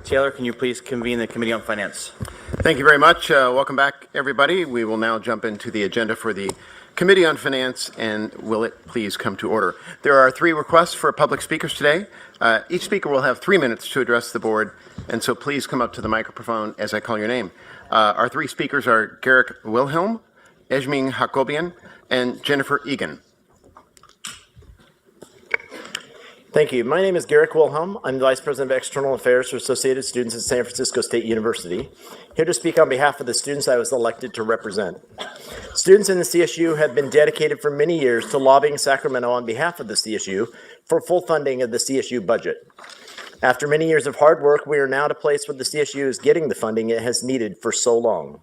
Taylor, can you please convene the Committee on Finance? Thank you very much. Welcome back, everybody. We will now jump into the agenda for the Committee on Finance, and will it please come to order? There are 3 requests for public speakers today. Each speaker will have 3 minutes to address the board, and so please come up to the microphone as I call your name. Our 3 speakers are Garrick Wilhelm, Ejmin Hakobian, and Jennifer Egan. Thank you. My name is Garrick Wilhelm. I'm the Vice President of External Affairs for Associated Students at San Francisco State University, here to speak on behalf of the students I was elected to represent. Students in the CSU have been dedicated for many years to lobbying Sacramento on behalf of the CSU for full funding of the CSU budget. After many years of hard work, we are now at a place where the CSU is getting the funding it has needed for so long.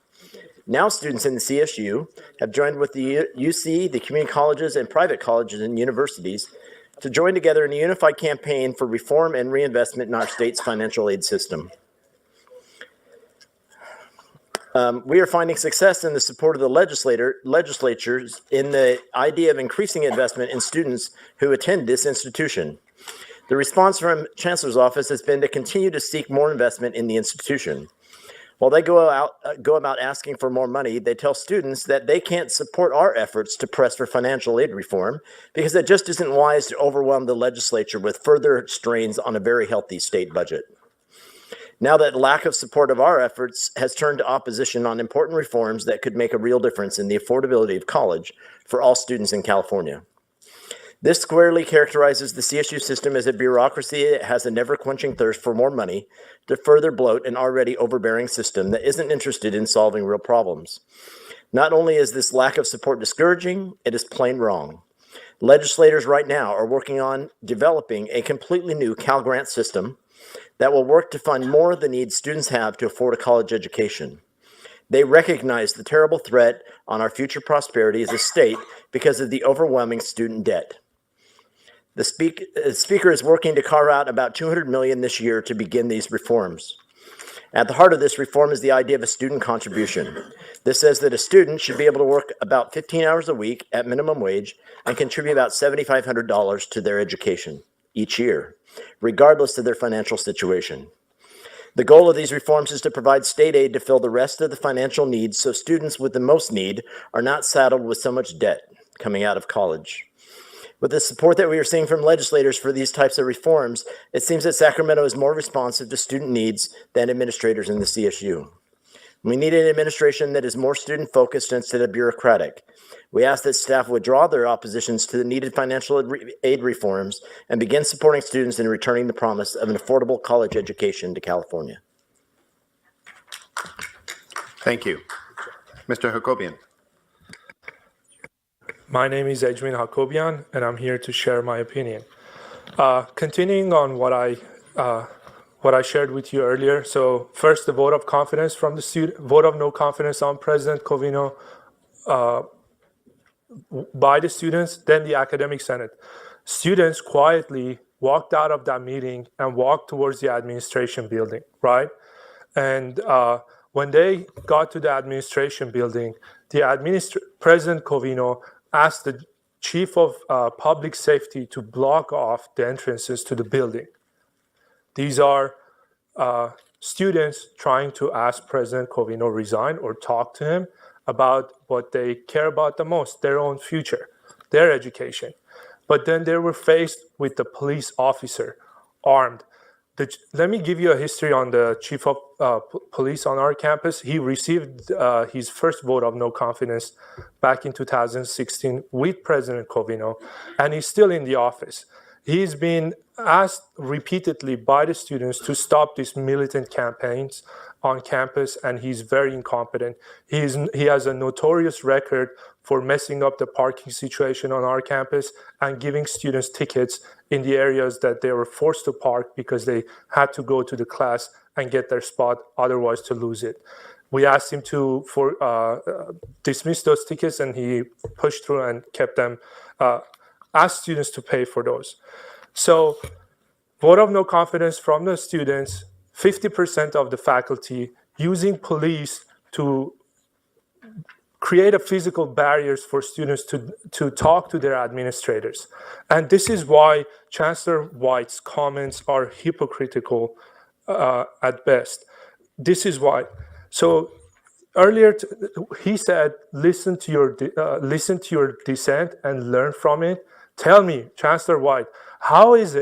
Now students in the CSU have joined with the UC, the community colleges, and private colleges and universities to join together in a unified campaign for reform and reinvestment in our state's financial aid system. We are finding success in the support of the legislatures in the idea of increasing investment in students who attend this institution. The response from Chancellor's office has been to continue to seek more investment in the institution. While they go about asking for more money, they tell students that they can't support our efforts to press for financial aid reform because it just isn't wise to overwhelm the legislature with further strains on a very healthy state budget. Now that lack of support of our efforts has turned to opposition on important reforms that could make a real difference in the affordability of college for all students in California. This squarely characterizes the CSU system as a bureaucracy that has a never-quenching thirst for more money to further bloat an already overbearing system that isn't interested in solving real problems. Not only is this lack of support discouraging, it is plain wrong. Legislators right now are working on developing a completely new Cal Grant system that will work to fund more of the needs students have to afford a college education. They recognize the terrible threat on our future prosperity as a state because of the overwhelming student debt. The speaker is working to carve out about $200 million this year to begin these reforms. At the heart of this reform is the idea of a student contribution. This says that a student should be able to work about 15 hours a week at minimum wage and contribute about $7,500 to their education each year, regardless of their financial situation. The goal of these reforms is to provide state aid to fill the rest of the financial needs so students with the most need are not saddled with so much debt coming out of college. With the support that we are seeing from legislators for these types of reforms, it seems that Sacramento is more responsive to student needs than administrators in the CSU. We need an administration that is more student-focused instead of bureaucratic. We ask that staff withdraw their oppositions to the needed financial aid reforms and begin supporting students in returning the promise of an affordable college education to California. Thank you. Mr. Hakobian. My name is Ejmin Hakobian, and I'm here to share my opinion. Continuing on what I shared with you earlier. So first, the vote of confidence from the student, vote of no confidence on President Covino by the students, then the academic senate. Students quietly walked out of that meeting and walked towards the administration building, right? And when they got to the administration building, President Covino asked the chief of public safety to block off the entrances to the building. These are students trying to ask President Covino resign or talk to him about what they care about the most, their own future, their education. But then they were faced with the police officer armed. Let me give you a history on the chief of police on our campus. He received his first vote of no confidence back in 2016 with President Covino, and he's still in the office. He's been asked repeatedly by the students to stop these militant campaigns on campus, and he's very incompetent. He has a notorious record for messing up the parking situation on our campus and giving students tickets in the areas that they were forced to park because they had to go to the class and get their spot, otherwise to lose it. We asked him to dismiss those tickets, and he pushed through and kept them, asked students to pay for those. So vote of no confidence from the students, 50% of the faculty using police to create a physical barriers for students to talk to their administrators. And this is why Chancellor White's comments are hypocritical at best. This is why. So earlier, he said, listen to your dissent and learn from it. Tell me, Chancellor White, how is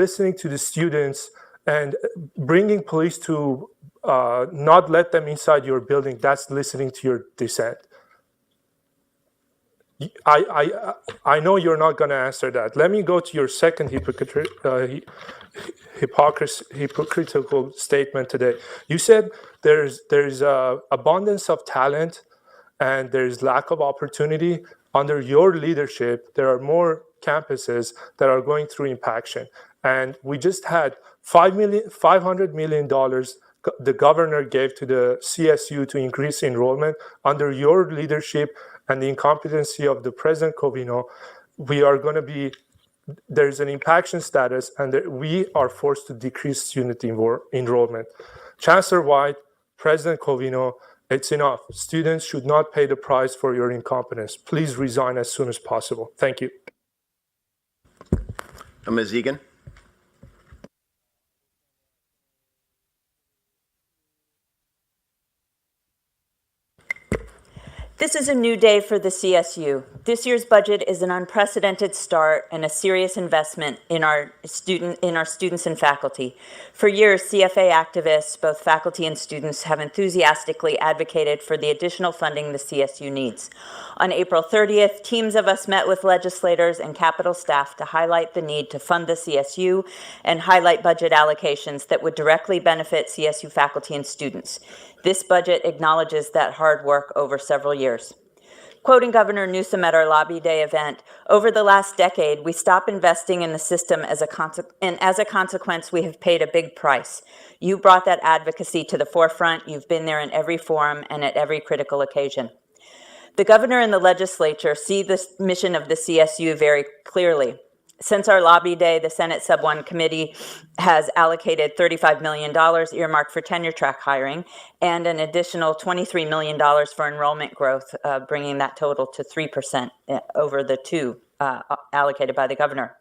listening to the students and bringing police to not let them inside your building, that's listening to your dissent? I know you're not going to answer that. Let me go to your second hypocritical statement today. You said there's abundance of talent and there's lack of opportunity. Under your leadership, there are more campuses that are going through impaction. And we just had $500 million the governor gave to the CSU to increase enrollment. Under your leadership and the incompetency of the President Covino, there's an impaction status, and we are forced to decrease student enrollment. Chancellor White, President Covino, it's enough. Students should not pay the price for your incompetence. Please resign as soon as possible. Thank you. Ms. Egan. This is a new day for the CSU. This year's budget is an unprecedented start and a serious investment in our students and faculty. For years, CFA activists, both faculty and students, have enthusiastically advocated for the additional funding the CSU needs. On April 30th, teams of us met with legislators and Capitol staff to highlight the need to fund the CSU and highlight budget allocations that would directly benefit CSU faculty and students. This budget acknowledges that hard work over several years. Quoting Governor Newsom at our Lobby Day event, over the last decade, we stopped investing in the system and as a consequence, we have paid a big price. You brought that advocacy to the forefront. You've been there in every forum and at every critical occasion. The governor and the legislature see the mission of the CSU very clearly. Since our Lobby Day, the Senate Sub 1 committee has allocated $35 million earmarked for tenure track hiring and an additional $23 million for enrollment growth, bringing that total to 3% over the two allocated by the governor.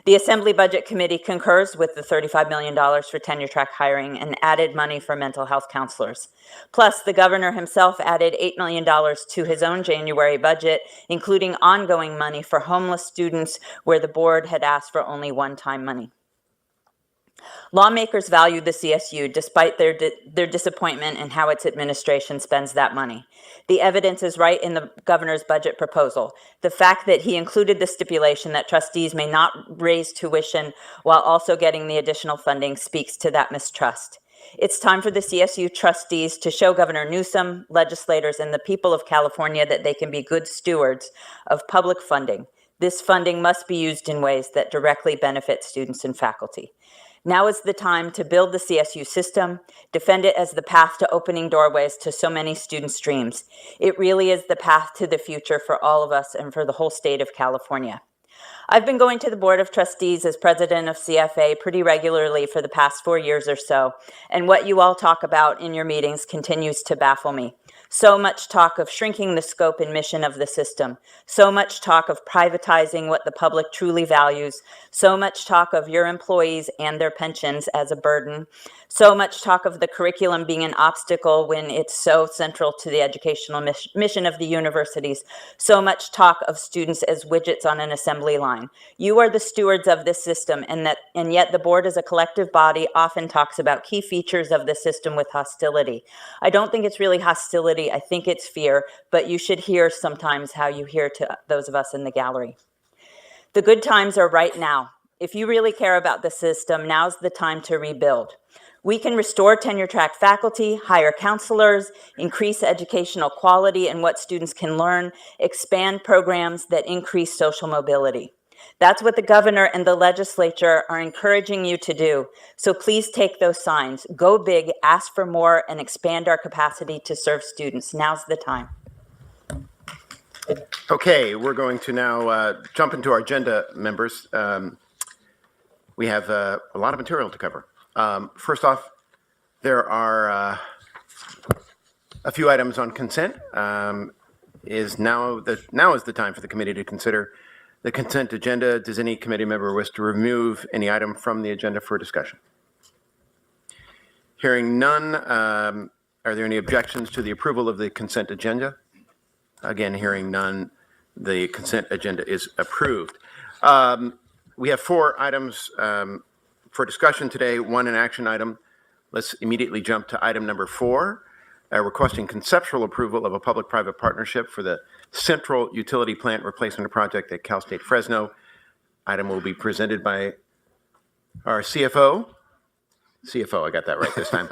The Assembly Budget Committee concurs with the $35 million for tenure track hiring and added money for mental health counselors. Plus, the governor himself added $8 million to his own January budget, including ongoing money for homeless students where the board had asked for only one-time money. Lawmakers value the CSU despite their disappointment in how its administration spends that money. The evidence is right in the governor's budget proposal. The fact that he included the stipulation that trustees may not raise tuition while also getting the additional funding speaks to that mistrust. It's time for the CSU trustees to show Governor Newsom, legislators, and the people of California that they can be good stewards of public funding. This funding must be used in ways that directly benefit students and faculty. Now is the time to build the CSU system, defend it as the path to opening doorways to so many students' dreams. It really is the path to the future for all of us and for the whole state of California. I've been going to the Board of Trustees as president of CFA pretty regularly for the past 4 years or so, and what you all talk about in your meetings continues to baffle me. So much talk of shrinking the scope and mission of the system. So much talk of privatizing what the public truly values. So much talk of your employees and their pensions as a burden. So much talk of the curriculum being an obstacle when it's so central to the educational mission of the universities. So much talk of students as widgets on an assembly line. You are the stewards of this system, and yet the board as a collective body often talks about key features of the system with hostility. I don't think it's really hostility. I think it's fear, but you should hear sometimes how you hear to those of us in the gallery. The good times are right now. If you really care about the system, now's the time to rebuild. We can restore tenure track faculty, hire counselors, increase educational quality and what students can learn, expand programs that increase social mobility. That's what the governor and the legislature are encouraging you to do. So please take those signs. Go big, ask for more, and expand our capacity to serve students. Now's the time. Okay, we're going to now jump into our agenda, members. We have a lot of material to cover. First off, there are A few items on consent. Now is the time for the committee to consider the consent agenda. Does any committee member wish to remove any item from the agenda for discussion? Hearing none, are there any objections to the approval of the consent agenda? Again, hearing none, the consent agenda is approved. We have 4 items for discussion today, 1 an action item. Let's immediately jump to item number 4, requesting conceptual approval of a public-private partnership for the Central Utility Plant Replacement Project at Cal State Fresno. Item will be presented by our CFO, I got that right this time,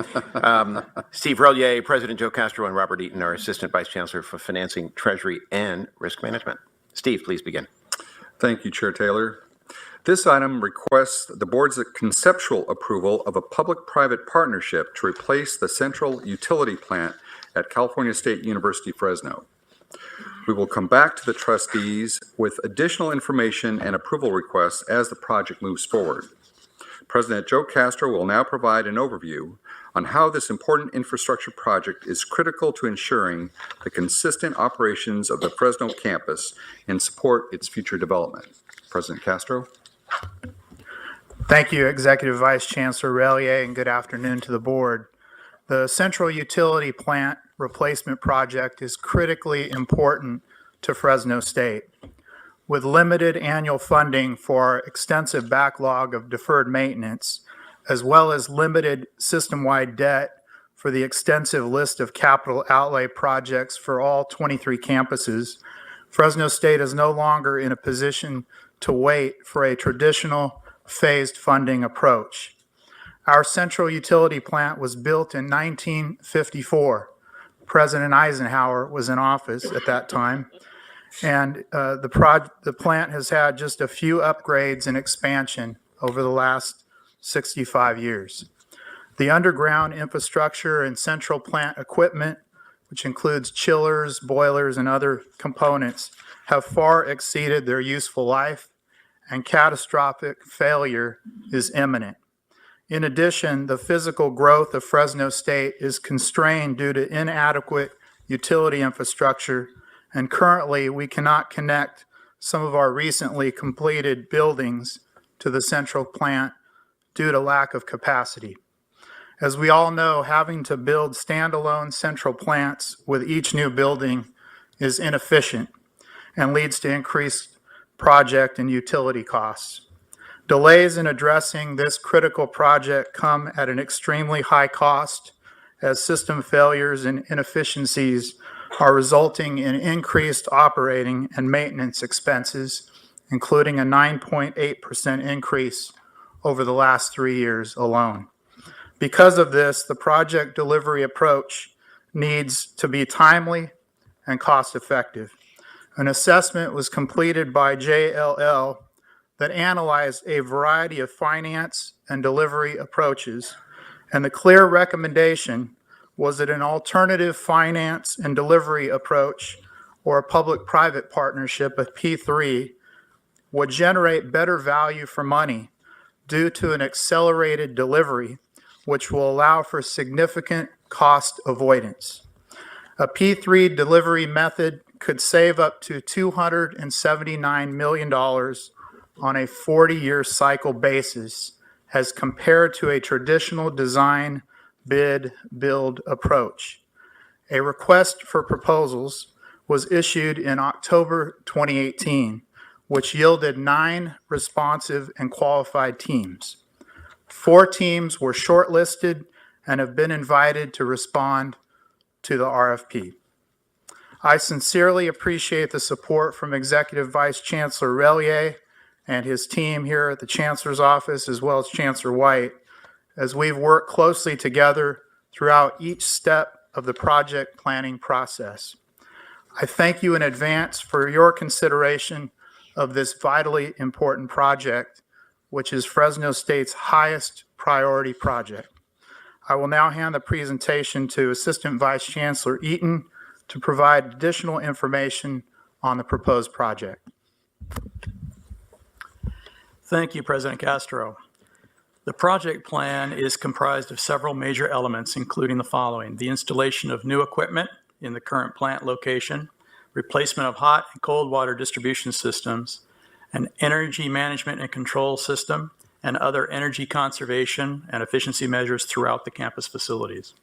Steve Relier, President Joe Castro, and Robert Eaton, our Assistant Vice Chancellor for Financing, Treasury, and Risk Management. Steve, please begin. Thank you, Chair Taylor. This item requests the board's conceptual approval of a public-private partnership to replace the Central Utility Plant at California State University, Fresno. We will come back to the trustees with additional information and approval requests as the project moves forward. President Joe Castro will now provide an overview on how this important infrastructure project is critical to ensuring the consistent operations of the Fresno campus and support its future development. President Castro. Thank you, Executive Vice Chancellor Relier, and good afternoon to the board. The Central Utility Plant Replacement Project is critically important to Fresno State. With limited annual funding for our extensive backlog of deferred maintenance, as well as limited system-wide debt for the extensive list of capital outlay projects for all 23 campuses, Fresno State is no longer in a position to wait for a traditional phased funding approach. Our Central Utility Plant was built in 1954. President Eisenhower was in office at that time. And the plant has had just a few upgrades and expansion over the last 65 years. The underground infrastructure and central plant equipment, which includes chillers, boilers, and other components, have far exceeded their useful life, and catastrophic failure is imminent. In addition, the physical growth of Fresno State is constrained due to inadequate utility infrastructure, and currently we cannot connect some of our recently completed buildings to the central plant due to lack of capacity. As we all know, having to build standalone central plants with each new building is inefficient and leads to increased project and utility costs. Delays in addressing this critical project come at an extremely high cost, as system failures and inefficiencies are resulting in increased operating and maintenance expenses, including a 9.8% increase over the last 3 years alone. Because of this, the project delivery approach needs to be timely and cost-effective. An assessment was completed by JLL that analyzed a variety of finance and delivery approaches, and the clear recommendation was that an alternative finance and delivery approach, or a public-private partnership, a P3, would generate better value for money due to an accelerated delivery, which will allow for significant cost avoidance. A P3 delivery method could save up to $279 million on a 40-year cycle basis as compared to a traditional design, bid, build approach. A request for proposals was issued in October 2018, which yielded 9 responsive and qualified teams. 4 teams were shortlisted and have been invited to respond to the RFP. I sincerely appreciate the support from Executive Vice Chancellor Relier and his team here at the Chancellor's office, as well as Chancellor White, as we've worked closely together throughout each step of the project planning process. I thank you in advance for your consideration of this vitally important project, which is Fresno State's highest priority project. I will now hand the presentation to Assistant Vice Chancellor Eaton to provide additional information on the proposed project. Thank you, President Castro. The project plan is comprised of several major elements, including the following: the installation of new equipment in the current plant location, replacement of hot and cold water distribution systems, an energy management and control system, and other energy conservation and efficiency measures throughout the campus facilities.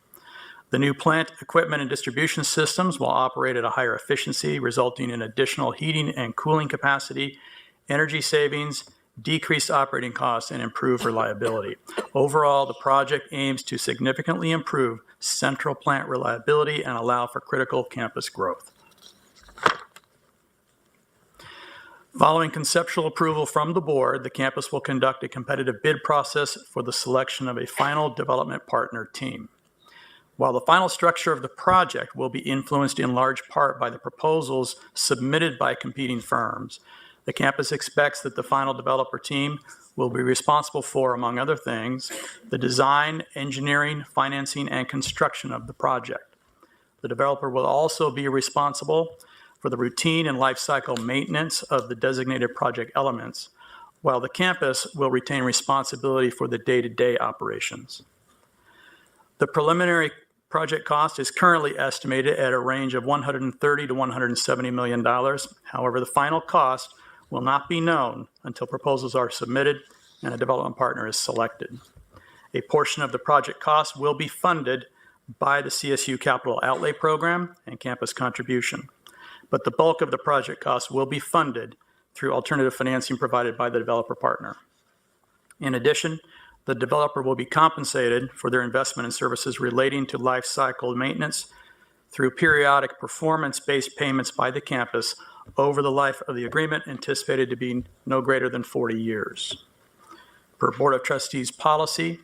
The new plant equipment and distribution systems will operate at a higher efficiency, resulting in additional heating and cooling capacity, energy savings, decreased operating costs, and improved reliability. Overall, the project aims to significantly improve central plant reliability and allow for critical campus growth. Following conceptual approval from the board, the campus will conduct a competitive bid process for the selection of a final development partner team. While the final structure of the project will be influenced in large part by the proposals submitted by competing firms, the campus expects that the final developer team will be responsible for, among other things, the design, engineering, financing, and construction of the project. The developer will also be responsible for the routine and life cycle maintenance of the designated project elements, while the campus will retain responsibility for the day-to-day operations. The preliminary project cost is currently estimated at a range of $130 to $170 million. However, the final cost will not be known until proposals are submitted and a development partner is selected. A portion of the project cost will be funded by the CSU Capital Outlay Program and campus contribution, but the bulk of the project cost will be funded through alternative financing provided by the developer partner. In addition, the developer will be compensated for their investment in services relating to life cycle maintenance through periodic performance-based payments by the campus over the life of the agreement, anticipated to be no greater than 40 years. Per Board of Trustees policy,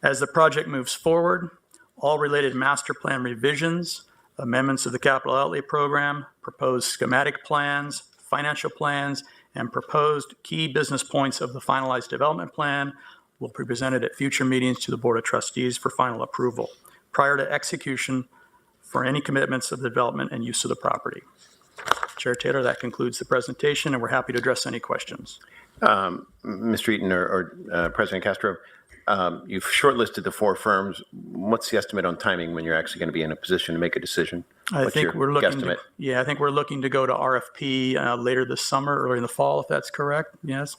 as the project moves forward, all related master plan revisions, amendments of the capital outlay program, proposed schematic plans, financial plans, and proposed key business points of the finalized development plan will be presented at future meetings to the Board of Trustees for final approval prior to execution for any commitments of the development and use of the property. Chair Taylor, that concludes the presentation, and we're happy to address any questions. Mr. Eaton or President Castro, you've shortlisted the 4 firms. What's the estimate on timing when you're actually going to be in a position to make a decision? I What's think your we're looking guesstimate? I think we're looking to go to RFP later this summer, early in the fall, if that's correct. Yes.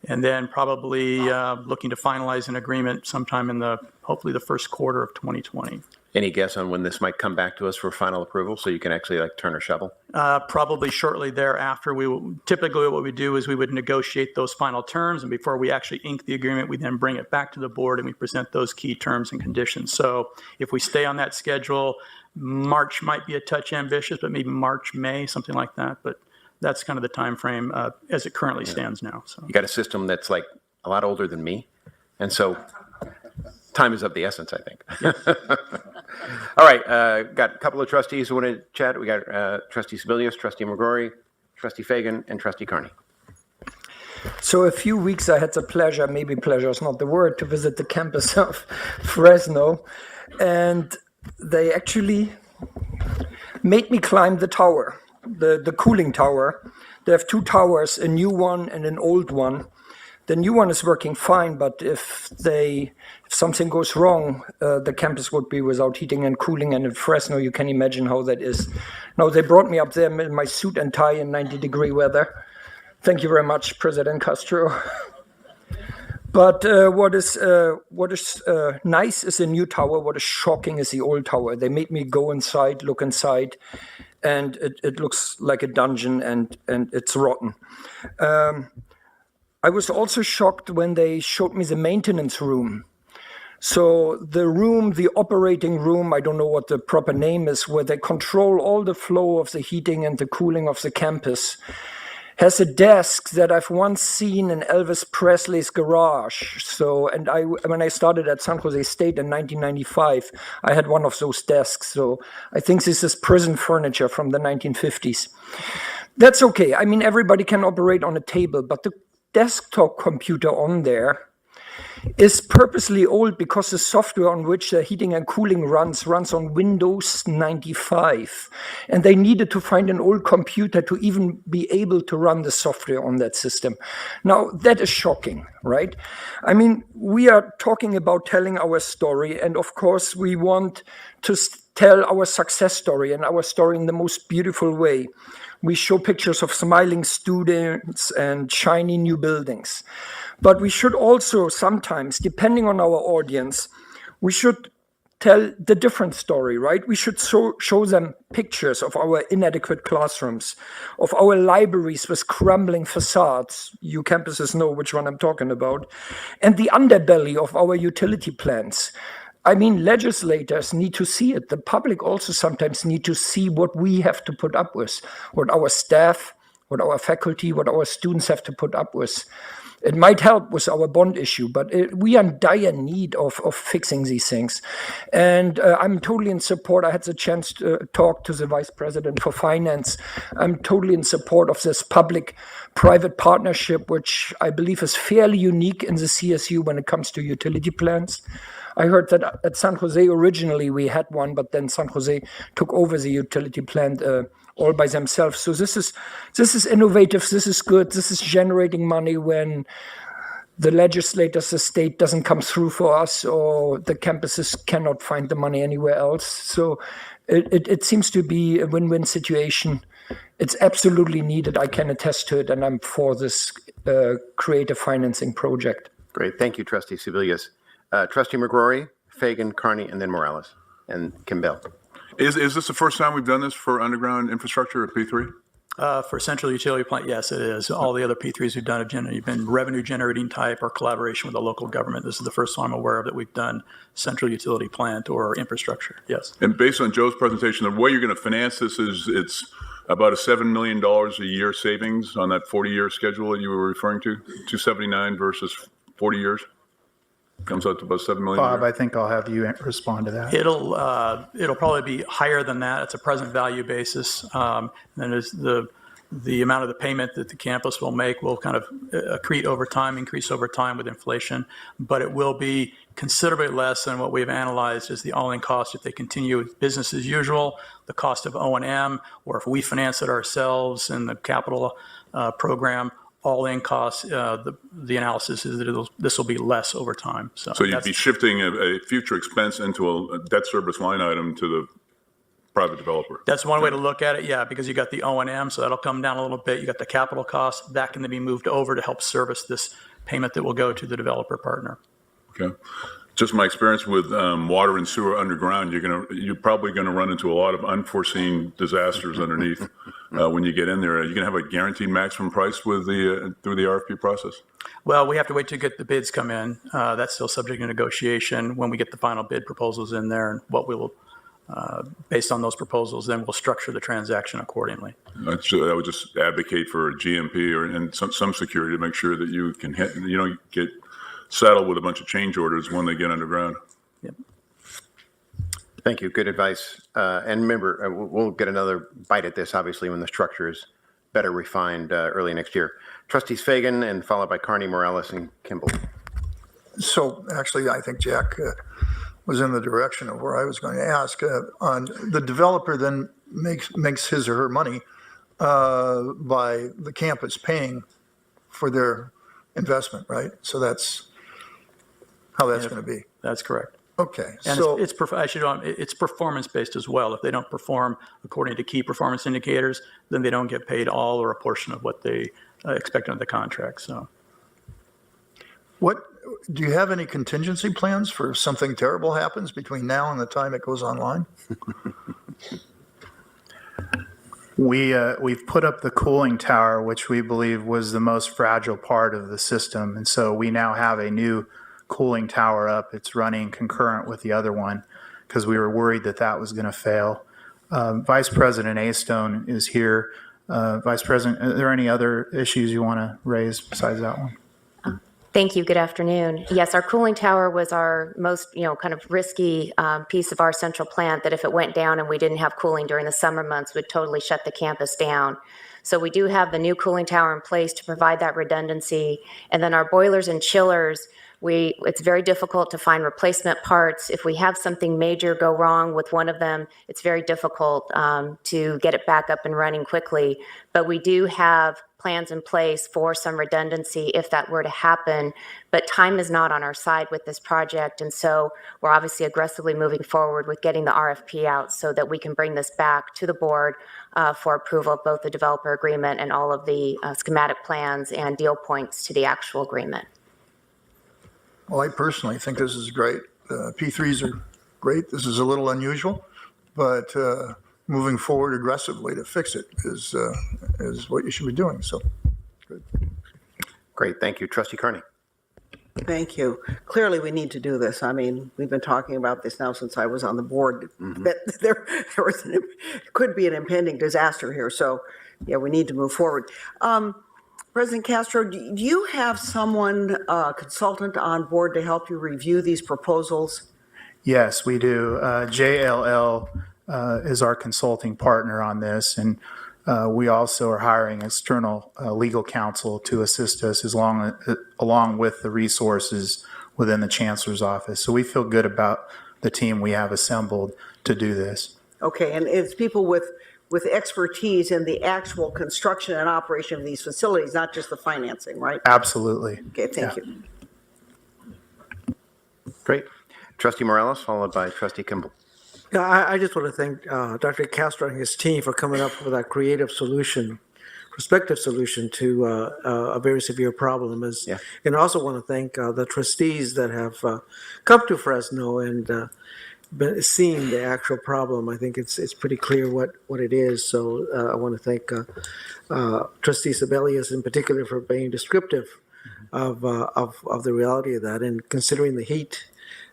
And then probably looking to finalize an agreement sometime in hopefully the first quarter of 2020. Any guess on when this might come back to us for final approval so you can actually like turn or shovel? Probably shortly thereafter. Typically what we do is we would negotiate those final terms, and before we actually ink the agreement, we then bring it back to the board and we present those key terms and conditions. So if we stay on that schedule, March might be a touch ambitious, but maybe March, May, something like that. But that's kind of the time frame as it currently stands now. So You got a system that's like a lot older than me, and so time is of the essence, I think. All right, got a couple of trustees who want to chat. We got Trustee Sebelius, Trustee McGrory, Trustee Fagan, and Trustee Carney. So a few weeks I had the pleasure, maybe pleasure is not the word, to visit the campus of Fresno, and they actually made me climb the tower, the cooling tower. They have 2 towers, a new one and an old one. The new one is working fine, but if something goes wrong, the campus would be without heating and cooling. And in Fresno, you can imagine how that is. Now, they brought me up there in my suit and tie in 90-degree weather. Thank you very much, President Castro. But what is nice is the new tower. What is shocking is the old tower. They made me go inside, look inside, and it looks like a dungeon, and it's rotten. I was also shocked when they showed me the maintenance room. So the operating room, I don't know what the proper name is, where they control all the flow of the heating and the cooling of the campus, has a desk that I've once seen in Elvis Presley's garage. So, and when I started at San Jose State in 1995, I had one of those desks. So I think this is prison furniture from the 1950s. That's okay. I mean, everybody can operate on a table, but the desktop computer on there is purposely old because the software on which the heating and cooling runs on Windows 95. And they needed to find an old computer to even be able to run the software on that system. Now, that is shocking, right? I mean, we are talking about telling our story, and of course, we want to tell our success story and our story in the most beautiful way. We show pictures of smiling students and shiny new buildings. But we should also sometimes, depending on our audience, we should tell the different story, right? We should show them pictures of our inadequate classrooms, of our libraries with crumbling facades. You campuses know which one I'm talking about. And the underbelly of our utility plants. I mean, legislators need to see it. The public also sometimes need to see what we have to put up with, what our staff, what our faculty, what our students have to put up with. It might help with our bond issue, but we are in dire need of fixing these things. And I'm totally in support. I had the chance to talk to the Vice President for Finance. I'm totally in support of this public-private partnership, which I believe is fairly unique in the CSU when it comes to utility plants. I heard that at San Jose originally we had one, but then San Jose took over the utility plant all by themselves. So this is innovative. This is good. This is generating money when the legislators, the state doesn't come through for us, or the campuses cannot find the money anywhere else. So it seems to be a win-win situation. It's absolutely needed. I can attest to it, and I'm for this creative financing project. Great. Thank you, Trustee Sebelius. Trustee McGrory, Fagan, Carney, and then Morales, and Kimbell. Is this the first time we've done this for underground infrastructure at P3? For central utility plant, yes, it is. All the other P3s we've done have been revenue generating type or collaboration with the local government. This is the first time I'm aware of that we've done central utility plant or infrastructure. Yes. And based on Joe's presentation, the way you're going to finance this is it's about a $7 million a year savings on that 40-year schedule that you were referring to, 279 versus 40 years. Comes out to about $7 million. Bob, I think I'll have you respond to that. It'll probably be higher than that. It's a present value basis. And it's the amount of the payment that the campus will make will kind of accrete over time, increase over time with inflation, but it will be considerably less than what we've analyzed as the all-in cost if they continue with business as usual, the cost of O&M, or if we finance it ourselves in the capital program. All-in costs, the analysis is that this will be less over time. So you'd be shifting a future expense into a debt service line item to the private developer. That's one way to look at it, yeah, because you got the O&M, so that'll come down a little bit. You got the capital costs, that can be moved over to help service this payment that will go to the developer partner. Okay. Just my experience with water and sewer underground, you're probably going to run into a lot of unforeseen disasters underneath when you get in there. Are you going to have a guaranteed maximum price with through the RFP process? Well, we have to wait to get the bids come in. That's still subject to negotiation. When we get the final bid proposals in there, and what we will, based on those proposals, then we'll structure the transaction accordingly. I would just advocate for a GMP and some security to make sure that you can get settled with a bunch of change orders when they get underground. Yep. Thank you. Good advice. And remember, we'll get another bite at this, obviously, when the structure is better refined early next year. Trustees Fagan, and followed by Carney, Morales, and Kimball. So actually, I think Jack was in the direction of where I was going to ask. On the developer then makes his or her money by the campus paying for their investment, right? So that's how that's going to be. That's correct. Okay. And So it's performance-based as well. If they don't perform according to key performance indicators, then they don't get paid all or a portion of what they expect under the contract. So, what do you have any contingency plans for if something terrible happens between now and the time it goes online? We've put up the cooling tower, which we believe was the most fragile part of the system. And so we now have a new cooling tower up. It's running concurrent with the other one because we were worried that was going to fail. Vice President Astone is here. Vice President, are there any other issues you want to raise besides that one? Thank you. Good afternoon. Yes, our cooling tower was our most, kind of risky piece of our central plant that if it went down and we didn't have cooling during the summer months, would totally shut the campus down. So we do have the new cooling tower in place to provide that redundancy. And then our boilers and chillers, It's very difficult to find replacement parts. If we have something major go wrong with one of them, it's very difficult to get it back up and running quickly. But we do have plans in place for some redundancy if that were to happen. But time is not on our side with this project. And so we're obviously aggressively moving forward with getting the RFP out so that we can bring this back to the board for approval of both the developer agreement and all of the schematic plans and deal points to the actual agreement. Well, I personally think this is great. P3s are great. This is a little unusual, but moving forward aggressively to fix it is what you should be doing. So, good. Great, thank you. Trustee Carney. Thank you. Clearly, we need to do this. I mean, we've been talking about this now since I was on the board. That there could be an impending disaster here. So, yeah, we need to move forward. President Castro, do you have someone, consultant on board to help you review these proposals? Yes, we do. JLL is our consulting partner on this, and we also are hiring external legal counsel to assist us along with the resources within the Chancellor's office. So we feel good about the team we have assembled to do this. Okay, and it's people with expertise in the actual construction and operation of these facilities, not just the financing, right? Absolutely. Okay, thank you. Great. Trustee Morales, followed by Trustee Kimball. Yeah, I just want to thank Dr. Castro and his team for coming up with that creative solution, prospective solution to a very severe problem. And I also want to thank the trustees that have come to Fresno and been seeing the actual problem. I think it's pretty clear what it is. So I want to thank Trustee Sebelius in particular for being descriptive of the reality of that and considering the heat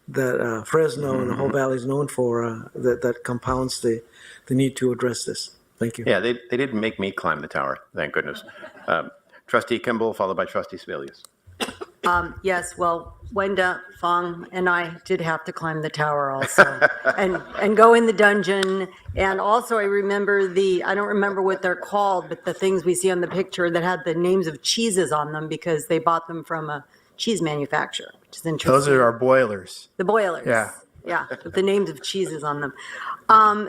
that Fresno and the whole valley is known for, that compounds the need to address this. Thank you. Yeah, they didn't make me climb the tower, thank goodness. Trustee Kimball, followed by Trustee Sebelius. Yes, well, Wenda Fong and I did have to climb the tower also and go in the dungeon. And also I remember I don't remember what they're called, but the things we see on the picture that had the names of cheeses on them because they bought them from a cheese manufacturer, which is interesting. Those are our boilers. The boilers. Yeah. Yeah, with the names of cheeses on them. I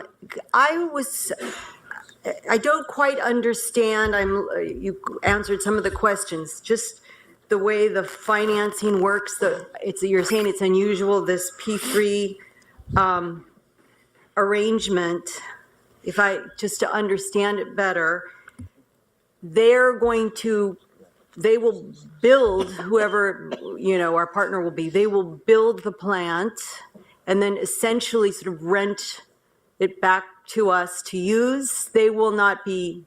don't quite understand. You answered some of the questions. Just the way the financing works. You're saying it's unusual. This P3 arrangement. Just to understand it better, they will build, whoever our partner will be. They will build the plant and then essentially sort of rent it back to us to use. They won't be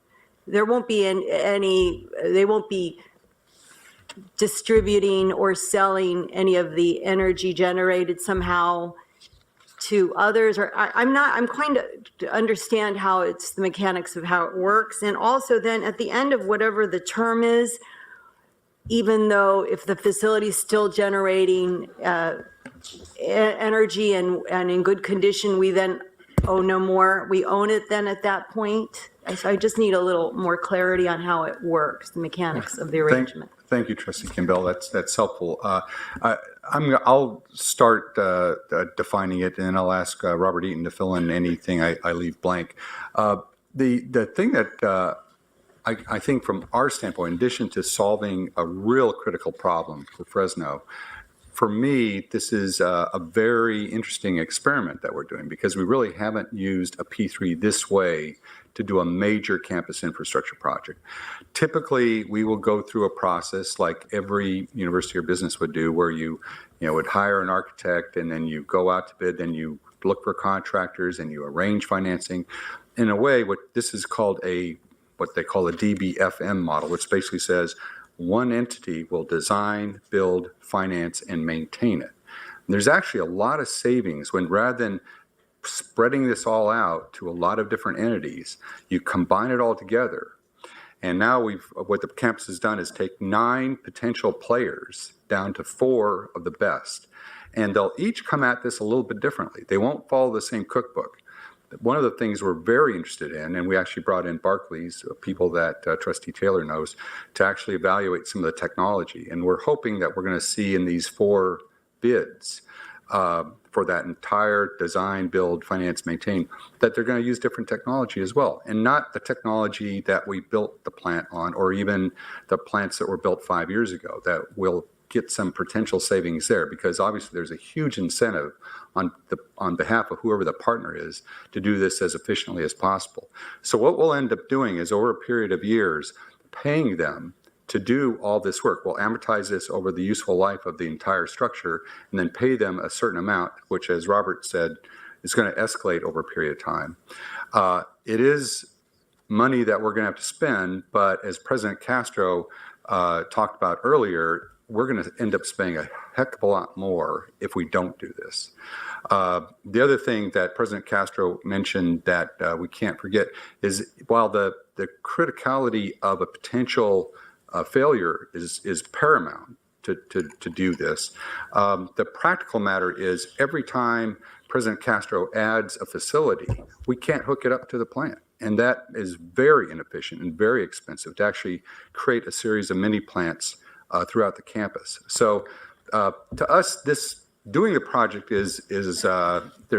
distributing or selling any of the energy generated somehow to others. Or I'm trying to understand how it's the mechanics of how it works. And also then at the end of whatever the term is, even though if the facility is still generating energy and in good condition, we then owe no more. We own it then at that point. So I just need a little more clarity on how it works, the mechanics of the arrangement. Thank you, Trustee Kimball. That's helpful. I'll start defining it, and then I'll ask Robert Eaton to fill in anything I leave blank. The thing that I think from our standpoint, in addition to solving a real critical problem for Fresno, for me, this is a very interesting experiment that we're doing because we really haven't used a P3 this way to do a major campus infrastructure project. Typically, we will go through a process like every university or business would do where you would hire an architect and then you go out to bid, then you look for contractors and you arrange financing. In a way, what this is called what they call a DBFM model, which basically says one entity will design, build, finance, and maintain it. And there's actually a lot of savings when rather than spreading this all out to a lot of different entities, you combine it all together. And now what the campus has done is take 9 potential players down to 4 of the best. And they'll each come at this a little bit differently. They won't follow the same cookbook. one of the things we're very interested in, and we actually brought in Barclays, people that Trustee Taylor knows, to actually evaluate some of the technology. And we're hoping that we're going to see in these 4 bids for that entire design, build, finance, maintain, that they're going to use different technology as well. And not the technology that we built the plant on, or even the plants that were built 5 years ago, that will get some potential savings there, because obviously there's a huge incentive on behalf of whoever the partner is to do this as efficiently as possible. So what we'll end up doing is, over a period of years, paying them to do all this work. We'll amortize this over the useful life of the entire structure, and then pay them a certain amount, which, as Robert said, is going to escalate over a period of time. It is money that we're going to have to spend, but as President Castro talked about earlier, we're going to end up spending a heck of a lot more if we don't do this. The other thing that President Castro mentioned that we can't forget is, while the criticality of a potential failure is paramount to do this, the practical matter is, every time President Castro adds a facility, we can't hook it up to the plant. And that is very inefficient and very expensive to actually create a series of mini plants throughout the campus. So to us, doing the project is there's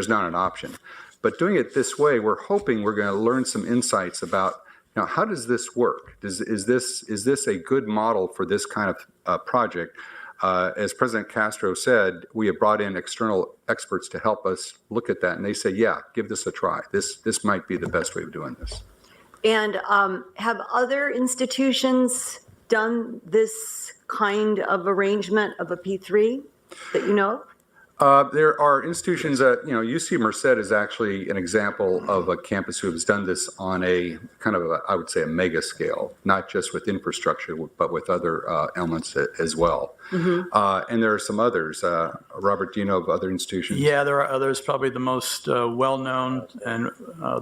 not an option. But doing it this way, we're hoping we're going to learn some insights about, how does this work? Is this a good model for this kind of project? As President Castro said, we have brought in external experts to help us look at that, and they say, yeah, give this a try. This might be the best way of doing this. And have other institutions done this kind of arrangement of a P3 that you know of? There are institutions that, UC Merced is actually an example of a campus who has done this on a kind of, I would say, a mega scale, not just with infrastructure, but with other elements as well. Mm-hmm. And there are some others. Robert, do you know of other institutions? Yeah, there are others. Probably the most well-known, and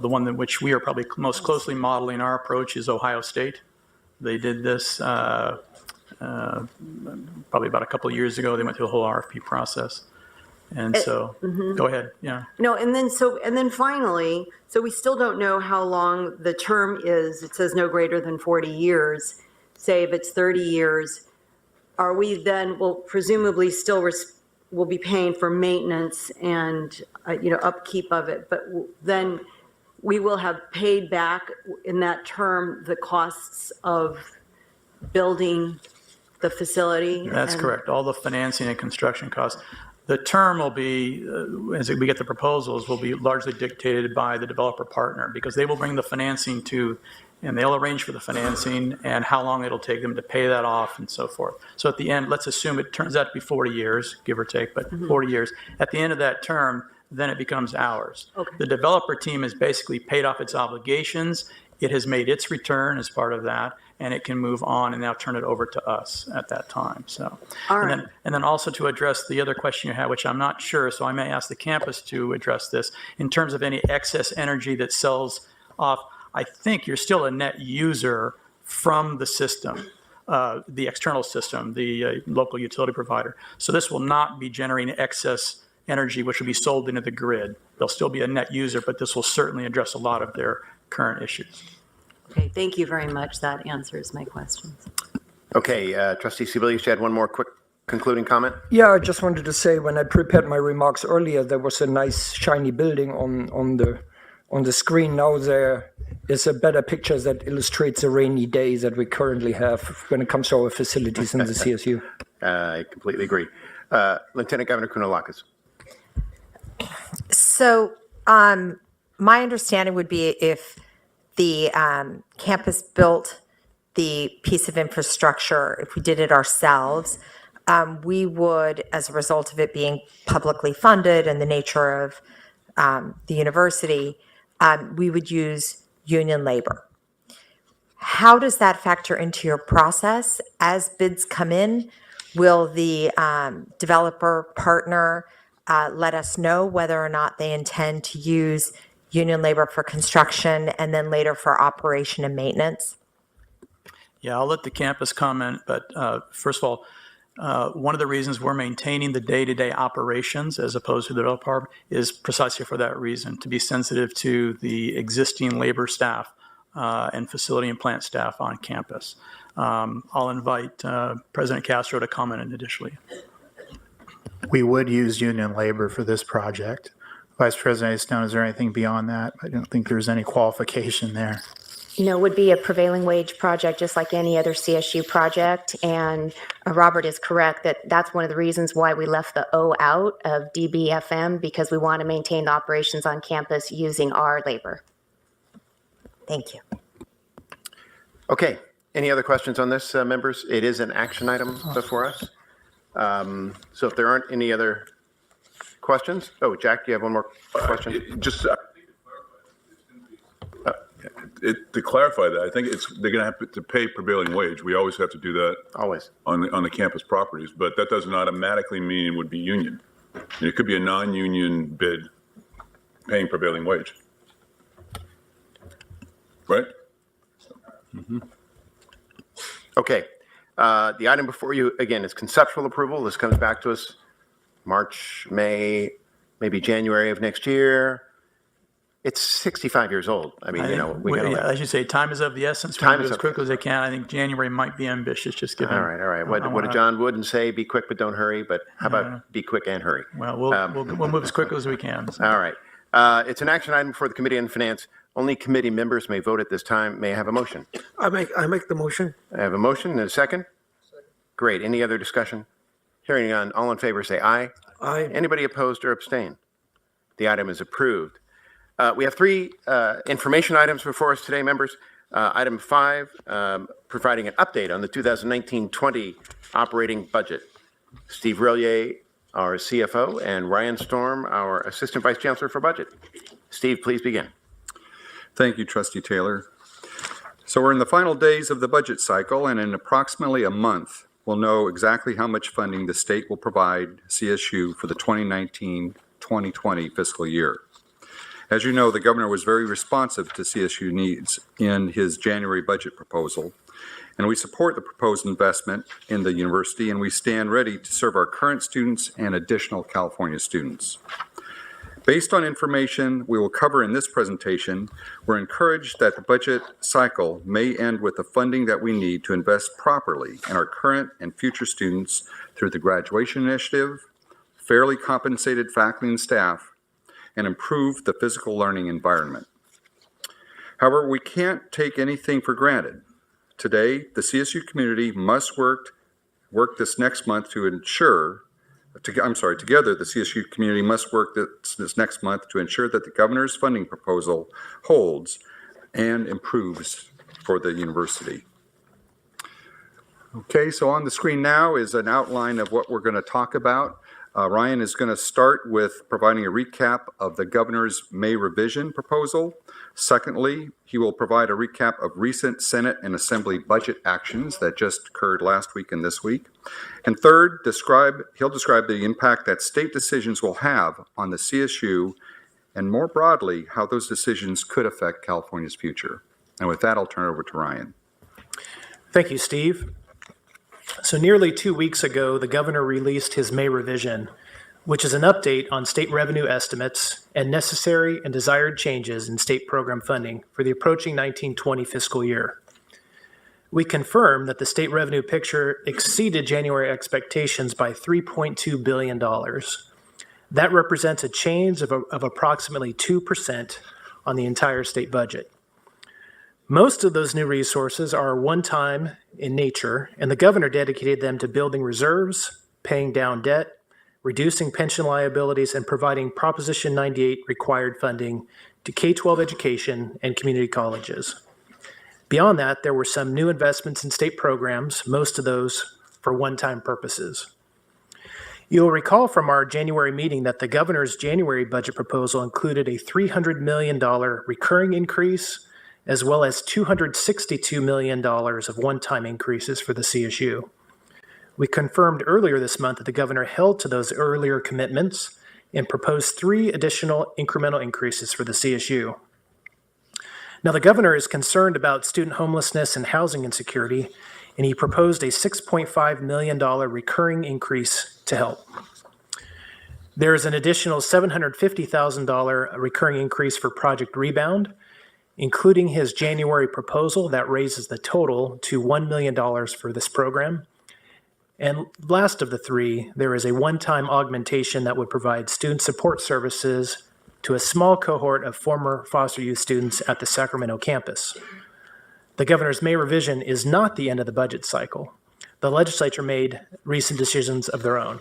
the one that which we are probably most closely modeling our approach, is Ohio State. They did this probably about a couple of years ago. They went through the whole RFP process. And so, go ahead. Yeah. No, and then finally, so we still don't know how long the term is. It says no greater than 40 years. Say if it's 30 years, are we then, well, presumably still will be paying for maintenance and, upkeep of it. But then we will have paid back in that term the costs of building the facility. That's correct. All the financing and construction costs. The term will be, as we get the proposals, will be largely dictated by the developer partner, because they will bring the financing and they'll arrange for the financing and how long it'll take them to pay that off and so forth. So at the end, let's assume it turns out to be 40 years, give or take, but 40 years. At the end of that term, then it becomes ours. Okay. The developer team has basically paid off its obligations. It has made its return as part of that, and it can move on and now turn it over to us at that time. So, All right. and then also to address the other question you had, which I'm not sure, so I may ask the campus to address this. In terms of any excess energy that sells off, I think you're still a net user from the system, the external system, the local utility provider. So this will not be generating excess energy, which will be sold into the grid. They'll still be a net user, but this will certainly address a lot of their current issues. Okay, thank you very much. That answers my questions. Okay, Trustee Sebelius, you had one more quick concluding comment? Yeah, I just wanted to say, when I prepared my remarks earlier, there was a nice shiny building on the screen. Now there is a better picture that illustrates the rainy days that we currently have when it comes to our facilities in the CSU. I completely agree. Lieutenant Governor Kounalakis. So my understanding would be, if the campus built the piece of infrastructure, if we did it ourselves, we would, as a result of it being publicly funded and the nature of the university, we would use union labor. How does that factor into your process? As bids come in, will the developer partner let us know whether or not they intend to use union labor for construction and then later for operation and maintenance? Yeah, I'll let the campus comment, but first of all, One of the reasons we're maintaining the day-to-day operations as opposed to the developer is precisely for that reason, to be sensitive to the existing labor staff and facility and plant staff on campus. I'll invite President Castro to comment additionally. We would use union labor for this project. Vice President Stone, is there anything beyond that? I don't think there's any qualification there. No, it would be a prevailing wage project, just like any other CSU project. And Robert is correct that that's one of the reasons why we left the O out of DBFM, because we want to maintain the operations on campus using our labor. Thank you. Okay. Any other questions on this, members? It is an action item before us. So if there aren't any other questions, oh, Jack, do you have one more question? Just to clarify that, I think they're going to have to pay prevailing wage. We always have to do that. Always. On the campus properties, but that doesn't automatically mean it would be union. It could be a non-union bid paying prevailing wage. Right? Mm-hmm. Okay. The item before you, again, is conceptual approval. This comes back to us March, May, maybe January of next year. It's 65 years old. I mean, as you say, time is of the essence. We move as quickly as they can. I think January might be ambitious, just given. All right. What did John Wooden say? Be quick, but don't hurry. But how about be quick and hurry? Well, we'll move as quickly as we can. So. All right. It's an action item for the Committee on Finance. Only committee members may vote at this time. May I have a motion? I make the motion. I have a motion and a second. Great. Any other discussion? Hearing none. All in favor, say aye. Aye. Anybody opposed or abstain? The item is approved. We have three information items before us today, members. Item 5, providing an update on the 2019-20 operating budget. Steve Rellier, our CFO, and Ryan Storm, our Assistant Vice Chancellor for Budget. Steve, please begin. Thank you, Trustee Taylor. So we're in the final days of the budget cycle, and in approximately a month, we'll know exactly how much funding the state will provide CSU for the 2019-2020 fiscal year. As you know, the governor was very responsive to CSU needs in his January budget proposal, and we support the proposed investment in the university, and we stand ready to serve our current students and additional California students. Based on information we will cover in this presentation, we're encouraged that the budget cycle may end with the funding that we need to invest properly in our current and future students through the graduation initiative, fairly compensated faculty and staff, and improve the physical learning environment. However, we can't take anything for granted. Today, the CSU community must work this next month to ensure together, the CSU community must work this next month to ensure that the governor's funding proposal holds and improves for the university. Okay, so on the screen now is an outline of what we're going to talk about. Ryan is going to start with providing a recap of the governor's May revision proposal. Secondly, he will provide a recap of recent Senate and Assembly budget actions that just occurred last week and this week. And third, he'll describe the impact that state decisions will have on the CSU, and more broadly, how those decisions could affect California's future. And with that, I'll turn it over to Ryan. Thank you, Steve. So nearly 2 weeks ago, the governor released his May revision, which is an update on state revenue estimates and necessary and desired changes in state program funding for the approaching 1920 fiscal year. We confirm that the state revenue picture exceeded January expectations by $3.2 billion. That represents a change of approximately 2% on the entire state budget. Most of those new resources are one-time in nature, and the governor dedicated them to building reserves, paying down debt, reducing pension liabilities, and providing Proposition 98 required funding to K-12 education and community colleges. Beyond that, there were some new investments in state programs, most of those for one-time purposes. You'll recall from our January meeting that the governor's January budget proposal included a $300 million recurring increase, as well as $262 million of one-time increases for the CSU. We confirmed earlier this month that the governor held to those earlier commitments and proposed 3 additional incremental increases for the CSU. Now, the governor is concerned about student homelessness and housing insecurity, and he proposed a $6.5 million recurring increase to help. There is an additional $750,000 recurring increase for Project Rebound, including his January proposal that raises the total to $1 million for this program. And last of the three, there is a one-time augmentation that would provide student support services to a small cohort of former foster youth students at the Sacramento campus. The governor's May revision is not the end of the budget cycle. The legislature made recent decisions of their own.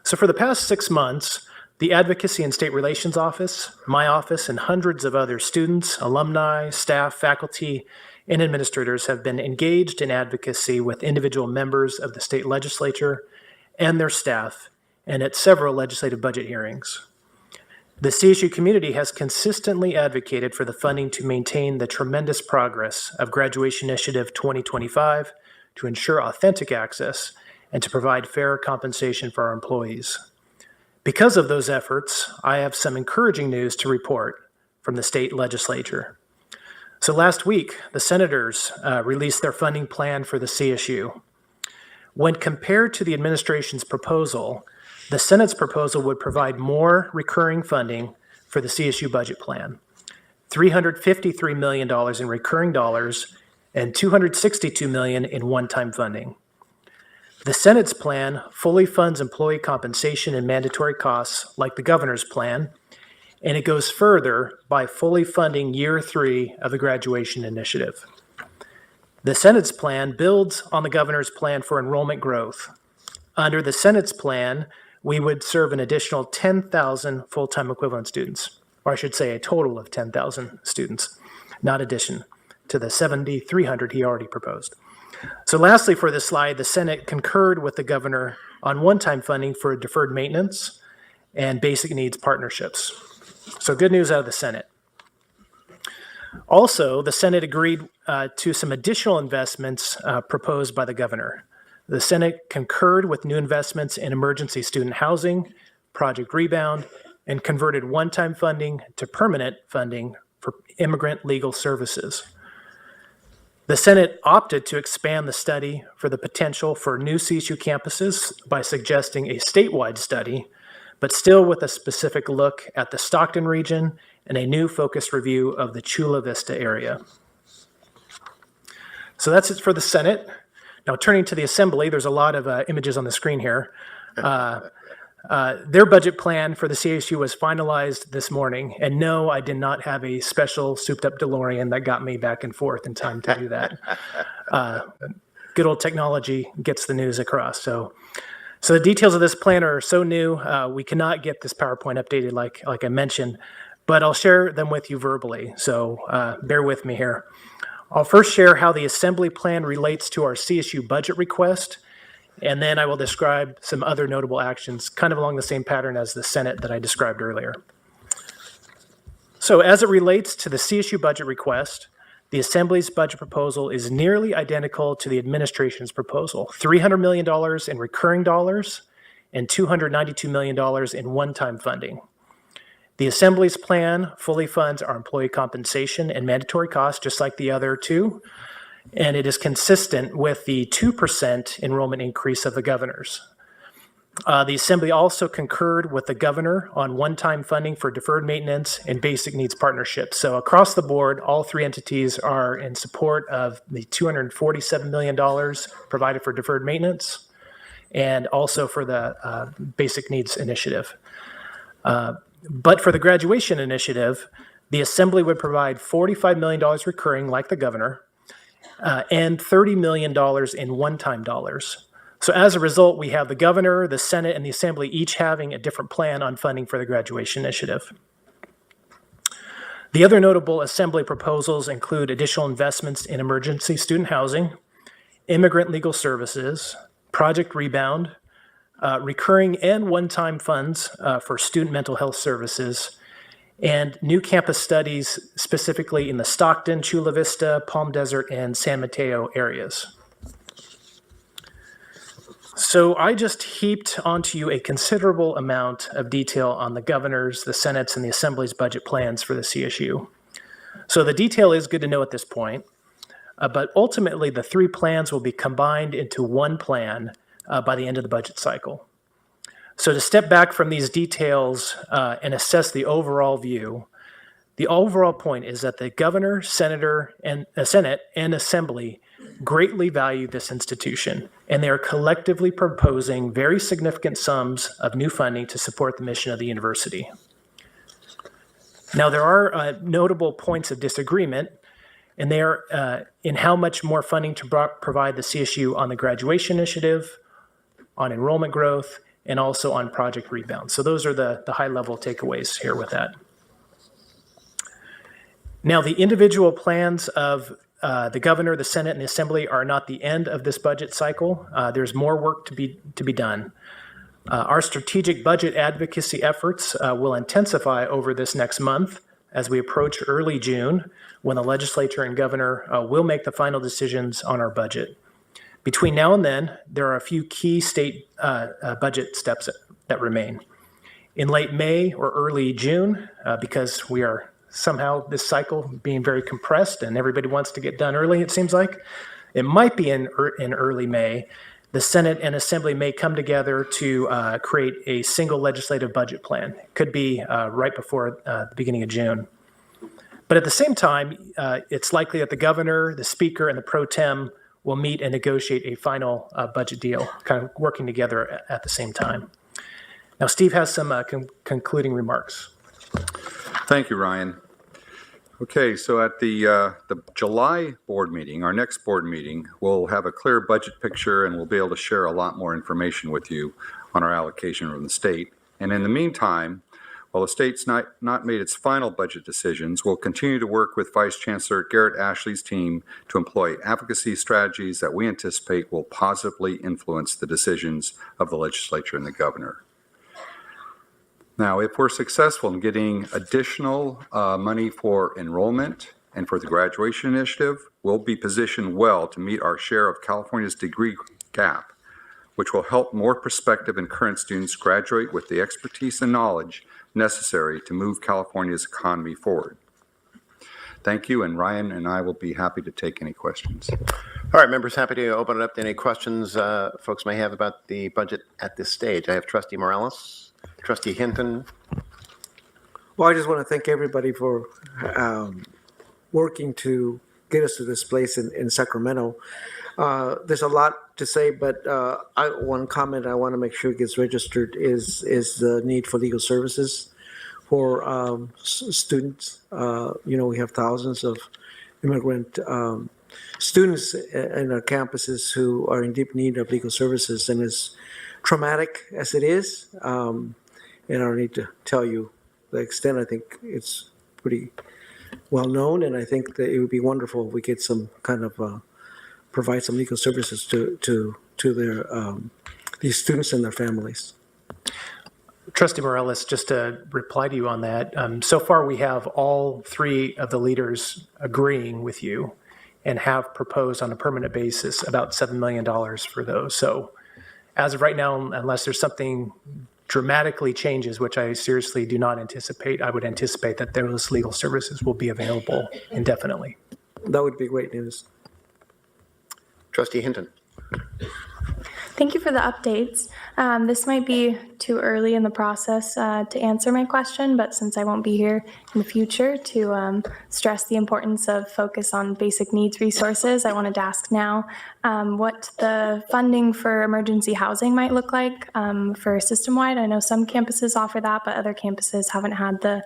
So for the past 6 months, the Advocacy and State Relations Office, my office, and hundreds of other students, alumni, staff, faculty, and administrators have been engaged in advocacy with individual members of the state legislature and their staff, and at several legislative budget hearings. The CSU community has consistently advocated for the funding to maintain the tremendous progress of Graduation Initiative 2025 to ensure authentic access and to provide fair compensation for our employees. Because of those efforts, I have some encouraging news to report from the state legislature. So last week, the senators released their funding plan for the CSU. When compared to the administration's proposal, the Senate's proposal would provide more recurring funding for the CSU budget plan, $353 million in recurring dollars and $262 million in one-time funding. The Senate's plan fully funds employee compensation and mandatory costs like the governor's plan, and it goes further by fully funding year 3 of the graduation initiative. The Senate's plan builds on the governor's plan for enrollment growth. Under the Senate's plan, we would serve an additional 10,000 full-time equivalent students, or I should say a total of 10,000 students, not addition to the 7,300 he already proposed. So lastly, for this slide, the Senate concurred with the governor on one-time funding for deferred maintenance and basic needs partnerships. So good news out of the Senate. Also, the Senate agreed to some additional investments proposed by the governor. The Senate concurred with new investments in emergency student housing, Project Rebound, and converted one-time funding to permanent funding for immigrant legal services. The Senate opted to expand the study for the potential for new CSU campuses by suggesting a statewide study, but still with a specific look at the Stockton region and a new focused review of the Chula Vista area. So that's it for the Senate. Now turning to the Assembly, there's a lot of images on the screen here. Their budget plan for the CSU was finalized this morning, and no, I did not have a special souped-up DeLorean that got me back and forth in time to do that. Good old technology gets the news across. So the details of this plan are so new, we cannot get this PowerPoint updated like I mentioned, but I'll share them with you verbally, so bear with me here. I'll first share how the Assembly plan relates to our CSU budget request, and then I will describe some other notable actions, kind of along the same pattern as the Senate that I described earlier. So as it relates to the CSU budget request, the Assembly's budget proposal is nearly identical to the administration's proposal, $300 million in recurring dollars and $292 million in one-time funding. The Assembly's plan fully funds our employee compensation and mandatory costs, just like the other two, and it is consistent with the 2% enrollment increase of the governor's. The Assembly also concurred with the governor on one-time funding for deferred maintenance and basic needs partnerships. So across the board, all three entities are in support of the $247 million provided for deferred maintenance and also for the basic needs initiative. But for the graduation initiative, the Assembly would provide $45 million recurring, like the governor, and $30 million in one-time dollars. So as a result, we have the governor, the Senate, and the Assembly each having a different plan on funding for the graduation initiative. The other notable Assembly proposals include additional investments in emergency student housing, immigrant legal services, Project Rebound, recurring and one-time funds for student mental health services, and new campus studies specifically in the Stockton, Chula Vista, Palm Desert, and San Mateo areas. So I just heaped onto you a considerable amount of detail on the governor's, the Senate's, and the Assembly's budget plans for the CSU. So the detail is good to know at this point. but ultimately the three plans will be combined into one plan by the end of the budget cycle. So to step back from these details and assess the overall view, the overall point is that the governor, Senate, and Assembly greatly value this institution, and they are collectively proposing very significant sums of new funding to support the mission of the university. Now, there are notable points of disagreement, and they are in how much more funding to provide the CSU on the graduation initiative, on enrollment growth, and also on Project Rebound. So those are the high-level takeaways here with that. Now, the individual plans of the governor, the Senate, and the Assembly are not the end of this budget cycle. There's more work to be done. Our strategic budget advocacy efforts will intensify over this next month as we approach early June, when the legislature and governor will make the final decisions on our budget. Between now and then, there are a few key state budget steps that remain. In late May or early June, because we are somehow this cycle being very compressed and everybody wants to get done early, it seems like, it might be in early May, the Senate and Assembly may come together to create a single legislative budget plan. It could be right before the beginning of June. But at the same time, it's likely that the governor, the speaker, and the pro tem will meet and negotiate a final budget deal, kind of working together at the same time. Now, Steve has some concluding remarks. Thank you, Ryan. Okay, so at the July board meeting, our next board meeting, we'll have a clear budget picture and we'll be able to share a lot more information with you on our allocation from the state. And in the meantime, while the state's not made its final budget decisions, we'll continue to work with Vice Chancellor Garrett Ashley's team to employ advocacy strategies that we anticipate will positively influence the decisions of the legislature and the governor. Now, if we're successful in getting additional money for enrollment and for the graduation initiative, we'll be positioned well to meet our share of California's degree gap, which will help more prospective and current students graduate with the expertise and knowledge necessary to move California's economy forward. Thank you, and Ryan and I will be happy to take any questions. All right, members, happy to open it up to any questions folks may have about the budget at this stage. I have Trustee Morales, Trustee Hinton. Well, I just want to thank everybody for working to get us to this place in Sacramento. There's a lot to say, but one comment I want to make sure gets registered is the need for legal services for students. We have thousands of immigrant students in our campuses who are in deep need of legal services, and as traumatic as it is, and I don't need to tell you the extent. I think it's pretty well known, and I think that it would be wonderful if we get some kind of provide some legal services to their these students and their families. Trustee Morales, just to reply to you on that, so far we have all three of the leaders agreeing with you and have proposed on a permanent basis about $7 million for those. So as of right now, unless there's something dramatically changes, which I seriously do not anticipate, I would anticipate that those legal services will be available indefinitely. That would be great news. Trustee Hinton. Thank you for the updates. This might be too early in the process to answer my question, but since I won't be here in the future to stress the importance of focus on basic needs resources, I wanted to ask now what the funding for emergency housing might look like for system-wide. I know some campuses offer that, but other campuses haven't had the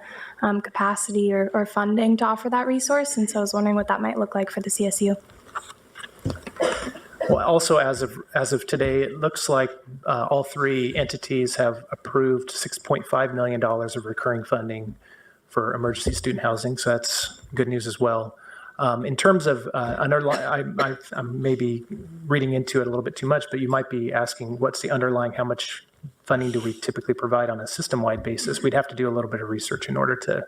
capacity or funding to offer that resource, and so I was wondering what that might look like for the CSU. Well, also as of today, it looks like all three entities have approved $6.5 million of recurring funding for emergency student housing, so that's good news as well. In terms of underlying, I'm maybe reading into it a little bit too much, but you might be asking what's the underlying, how much funding do we typically provide on a system-wide basis? We'd have to do a little bit of research in order to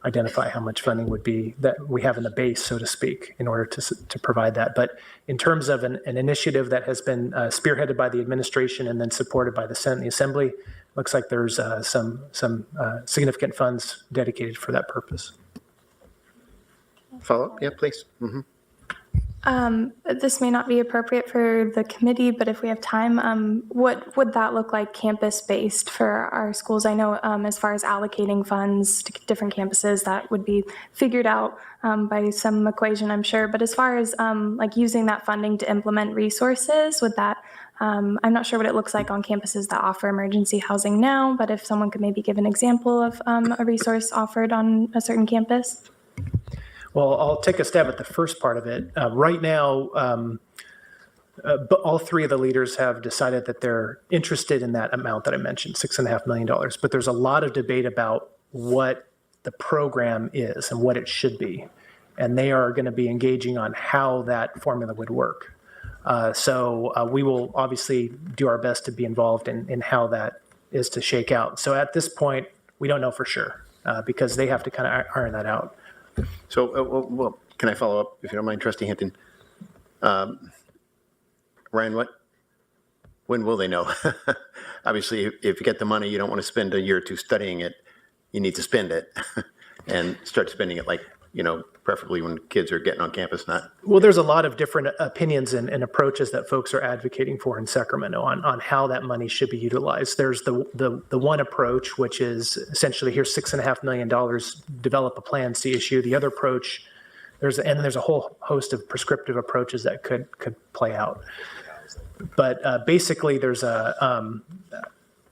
identify how much funding would be that we have in the base, so to speak, in order to provide that. But in terms of an initiative that has been spearheaded by the administration and then supported by the Senate and the Assembly, looks like there's some significant funds dedicated for that purpose. Follow up? Yeah, please. Mm-hmm. This may not be appropriate for the committee, but if we have time, what would that look like campus-based for our schools? I know as far as allocating funds to different campuses, that would be figured out by some equation, I'm sure. But as far as like using that funding to implement resources, would that, I'm not sure what it looks like on campuses that offer emergency housing now, but if someone could maybe give an example of a resource offered on a certain campus. Well, I'll take a stab at the first part of it. Right now, but all three of the leaders have decided that they're interested in that amount that I mentioned, $6.5 million. But there's a lot of debate about what the program is and what it should be. And they are going to be engaging on how that formula would work. So we will obviously do our best to be involved in how that is to shake out. So at this point, we don't know for sure because they have to kind of iron that out. So, well, can I follow up, if you don't mind, Trustee Hinton? Ryan, when will they know? Obviously, if you get the money, you don't want to spend a year or two studying it. You need to spend it and start spending it, like, preferably when kids are getting on campus, not. Well, there's a lot of different opinions and approaches that folks are advocating for in Sacramento on how that money should be utilized. There's the one approach, which is essentially here's $6.5 million, develop a plan, CSU. The other approach, there's a whole host of prescriptive approaches that could play out. But basically, there's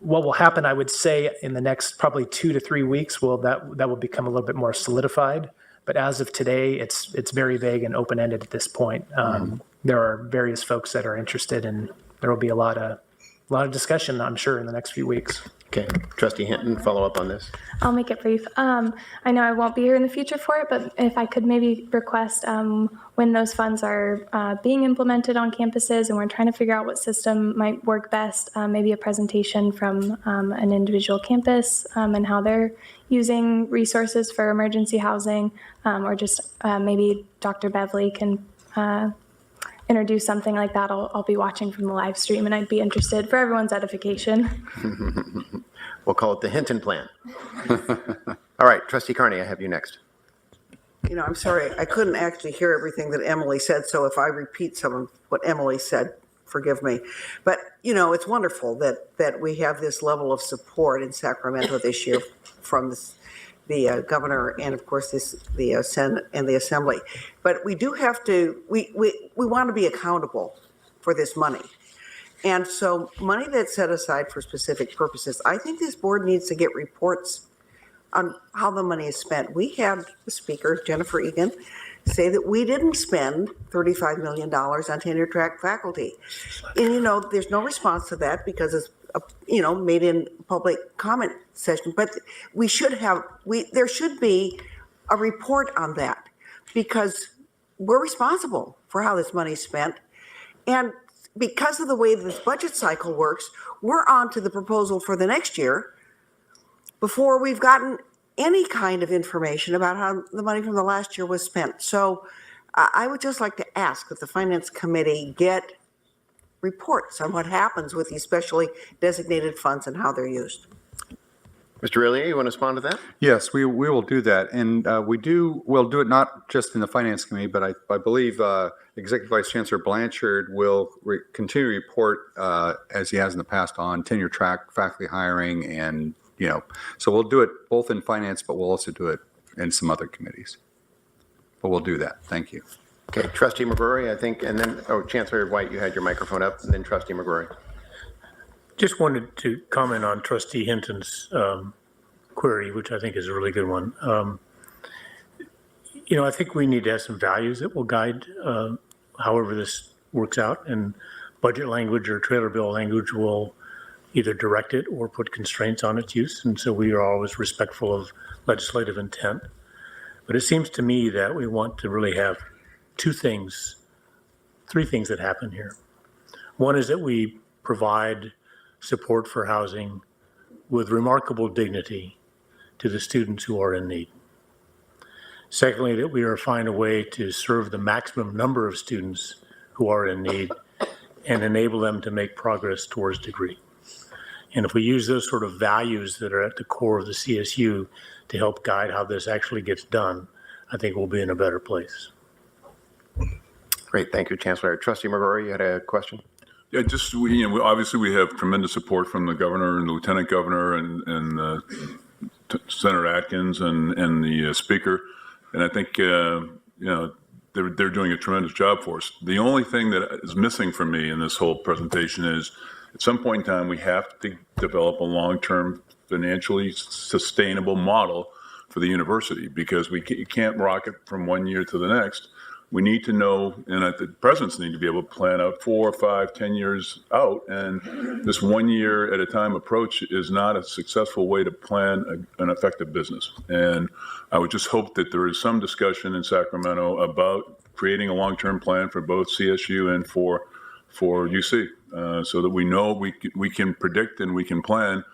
what will happen, I would say, in the next probably 2 to 3 weeks, that will become a little bit more solidified. But as of today, it's very vague and open-ended at this point. There are various folks that are interested, and there will be a lot of discussion, I'm sure, in the next few weeks. Okay, Trustee Hinton, follow up on this. I'll make it brief. I know I won't be here in the future for it, but if I could maybe request when those funds are being implemented on campuses and we're trying to figure out what system might work best, maybe a presentation from an individual campus and how they're using resources for emergency housing, or just maybe Dr. Beverly can introduce something like that. I'll be watching from the live stream, and I'd be interested for everyone's edification. We'll call it the Hinton Plan. All right, Trustee Carney, I have you next. I'm sorry, I couldn't actually hear everything that Emily said, so if I repeat some of what Emily said, forgive me. But, it's wonderful that we have this level of support in Sacramento this year from the governor and, of course, the Senate and the Assembly. But we do have to, we want to be accountable for this money. And so money that's set aside for specific purposes, I think this board needs to get reports on how the money is spent. We had the speaker, Jennifer Egan, say that we didn't spend $35 million on tenure-track faculty. And, there's no response to that because it's, made in public comment session. But we should have, there should be a report on that because we're responsible for how this money is spent. And because of the way this budget cycle works, we're on to the proposal for the next year before we've gotten any kind of information about how the money from the last year was spent. So I would just like to ask that the Finance Committee get reports on what happens with these specially designated funds and how they're used. Mr. Illier, you want to respond to that? Yes, we will do that. And we'll do it not just in the Finance Committee, but I believe Executive Vice Chancellor Blanchard will continue to report, as he has in the past, on tenure track faculty hiring. And, so we'll do it both in Finance, but we'll also do it in some other committees. But we'll do that. Thank you. Okay, Trustee McGrory, I think, and then, Chancellor White, you had your microphone up, and then Trustee McGrory. Just wanted to comment on Trustee Hinton's query, which I think is a really good one. I think we need to have some values that will guide however this works out, and budget language or trailer bill language will either direct it or put constraints on its use. And so we are always respectful of legislative intent. But it seems to me that we want to really have three things that happen here. One is that we provide support for housing with remarkable dignity to the students who are in need. Secondly, that we find a way to serve the maximum number of students who are in need and enable them to make progress towards degree. And if we use those sort of values that are at the core of the CSU to help guide how this actually gets done, I think we'll be in a better place. Great, thank you, Chancellor. Trustee McGrory, you had a question? Yeah, just, obviously we have tremendous support from the governor and the lieutenant governor and Senator Atkins and the speaker. And I think, they're doing a tremendous job for us. The only thing that is missing for me in this whole presentation is at some point in time, we have to develop a long-term financially sustainable model for the university because we can't rocket from one year to the next. We need to know, and the presidents need to be able to plan out 4, 5, 10 years out. And this 1 year at a time approach is not a successful way to plan an effective business. And I would just hope that there is some discussion in Sacramento about creating a long-term plan for both CSU and for UC, so that we know we can predict and we can plan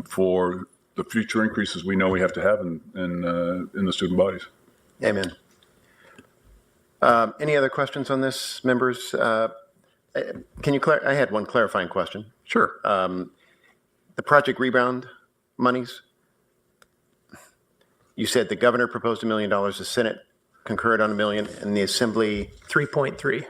for the future increases we know we have to have in the student bodies. Amen. Any other questions on this, members? Can you I had one clarifying question. Sure. The Project Rebound monies, you said the governor proposed $1 million, the Senate concurred on $1 million, and the Assembly 3.3.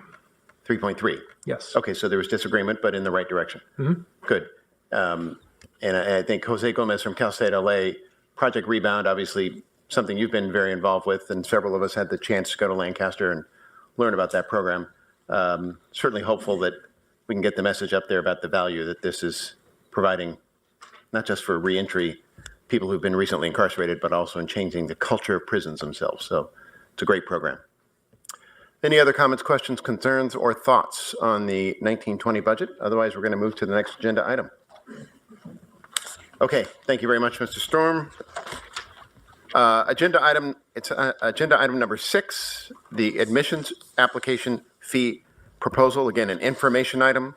3.3. Yes. Okay, so there was disagreement, but in the right direction. Mm-hmm. Good. And I think Jose Gomez from Cal State LA, Project Rebound, obviously something you've been very involved with, and several of us had the chance to go to Lancaster and learn about that program. Certainly hopeful that we can get the message up there about the value that this is providing, not just for reentry people who've been recently incarcerated, but also in changing the culture of prisons themselves. So it's a great program. Any other comments, questions, concerns, or thoughts on the 1920 budget? Otherwise, we're going to move to the next agenda item. Okay, thank you very much, Mr. Storm. Agenda item number 6, the admissions application fee proposal. Again, an information item.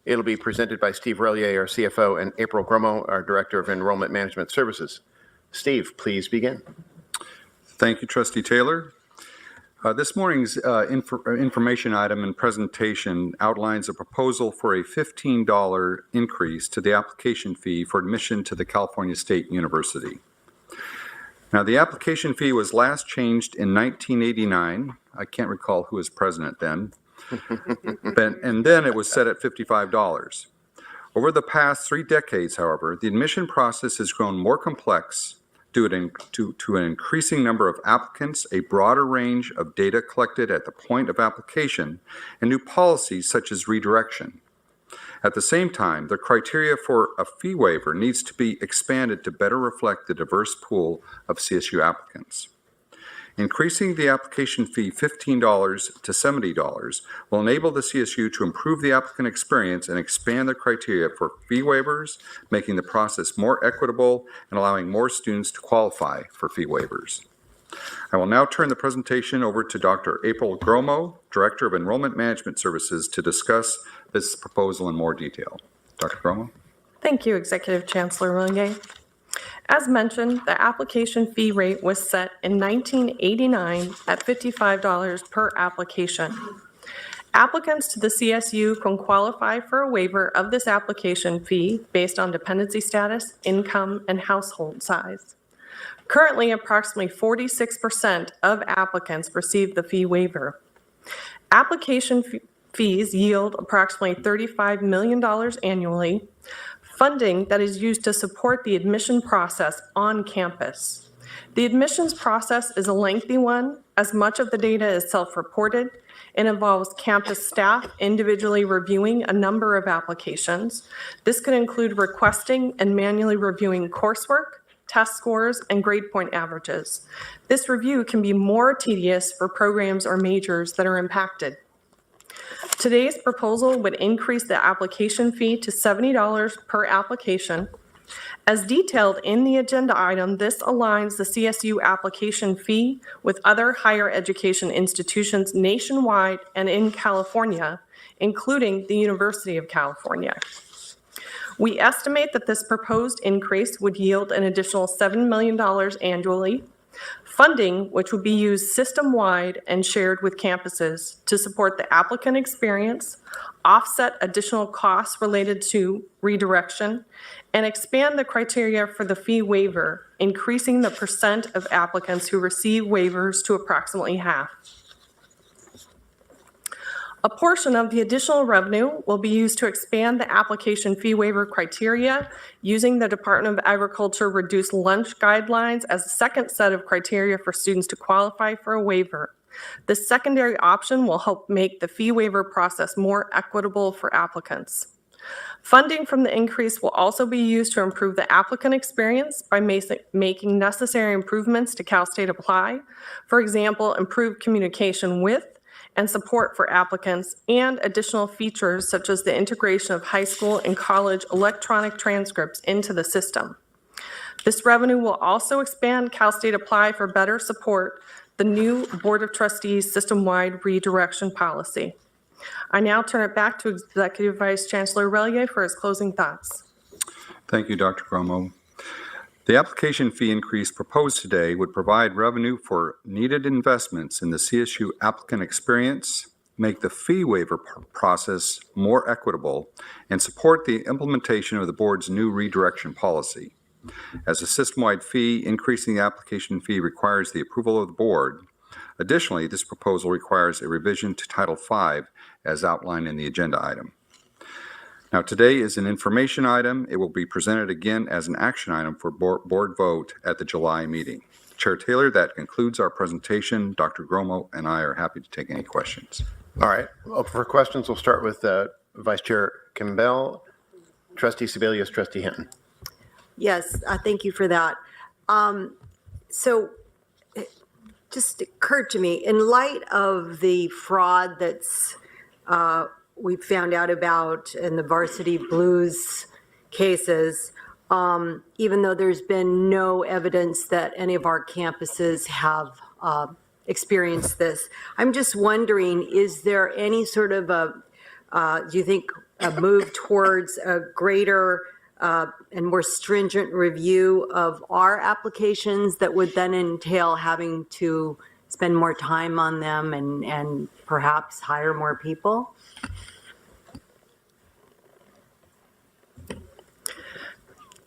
It'll be presented by Steve Relier, our CFO, and April Gromo, our Director of Enrollment Management Services. Steve, please begin. Thank you, Trustee Taylor. This morning's information item and presentation outlines a proposal for a $15 increase to the application fee for admission to the California State University. Now, the application fee was last changed in 1989. I can't recall who was president then. And then it was set at $55. Over the past 3 decades, however, the admission process has grown more complex due to an increasing number of applicants, a broader range of data collected at the point of application, and new policies such as redirection. At the same time, the criteria for a fee waiver needs to be expanded to better reflect the diverse pool of CSU applicants. Increasing the application fee $15 to $70 will enable the CSU to improve the applicant experience and expand the criteria for fee waivers, making the process more equitable and allowing more students to qualify for fee waivers. I will now turn the presentation over to Dr. April Gromo, Director of Enrollment Management Services, to discuss this proposal in more detail. Dr. Gromo? Thank you, Executive Chancellor Relier. As mentioned, the application fee rate was set in 1989 at $55 per application. Applicants to the CSU can qualify for a waiver of this application fee based on dependency status, income, and household size. Currently, approximately 46% of applicants receive the fee waiver. Application fees yield approximately $35 million annually, funding that is used to support the admission process on campus. The admissions process is a lengthy one, as much of the data is self-reported and involves campus staff individually reviewing a number of applications. This could include requesting and manually reviewing coursework, test scores, and grade point averages. This review can be more tedious for programs or majors that are impacted. Today's proposal would increase the application fee to $70 per application. As detailed in the agenda item, this aligns the CSU application fee with other higher education institutions nationwide and in California, including the University of California. We estimate that this proposed increase would yield an additional $7 million annually, funding which would be used system-wide and shared with campuses to support the applicant experience, offset additional costs related to redirection, and expand the criteria for the fee waiver, increasing the percent of applicants who receive waivers to approximately half. A portion of the additional revenue will be used to expand the application fee waiver criteria using the Department of Agriculture reduced lunch guidelines as a second set of criteria for students to qualify for a waiver. This secondary option will help make the fee waiver process more equitable for applicants. Funding from the increase will also be used to improve the applicant experience by making necessary improvements to Cal State Apply. For example, improved communication with and support for applicants and additional features such as the integration of high school and college electronic transcripts into the system. This revenue will also expand Cal State Apply for better support the new Board of Trustees system-wide redirection policy. I now turn it back to Executive Vice Chancellor Relier for his closing thoughts. Thank you, Dr. Gromo. The application fee increase proposed today would provide revenue for needed investments in the CSU applicant experience, make the fee waiver process more equitable, and support the implementation of the board's new redirection policy. As a system-wide fee, increasing the application fee requires the approval of the board. Additionally, this proposal requires a revision to Title V as outlined in the agenda item. Now, today is an information item. It will be presented again as an action item for board vote at the July meeting. Chair Taylor, that concludes our presentation. Dr. Gromo and I are happy to take any questions. All right. Well, for questions, we'll start with Vice Chair Campbell, Trustee Sebelius, Trustee Hinton. Yes, thank you for that. So it just occurred to me, in light of the fraud that's we found out about in the Varsity Blues cases, even though there's been no evidence that any of our campuses have experienced this, I'm just wondering, is there any sort of do you think, a move towards a greater and more stringent review of our applications that would then entail having to spend more time on them and perhaps hire more people?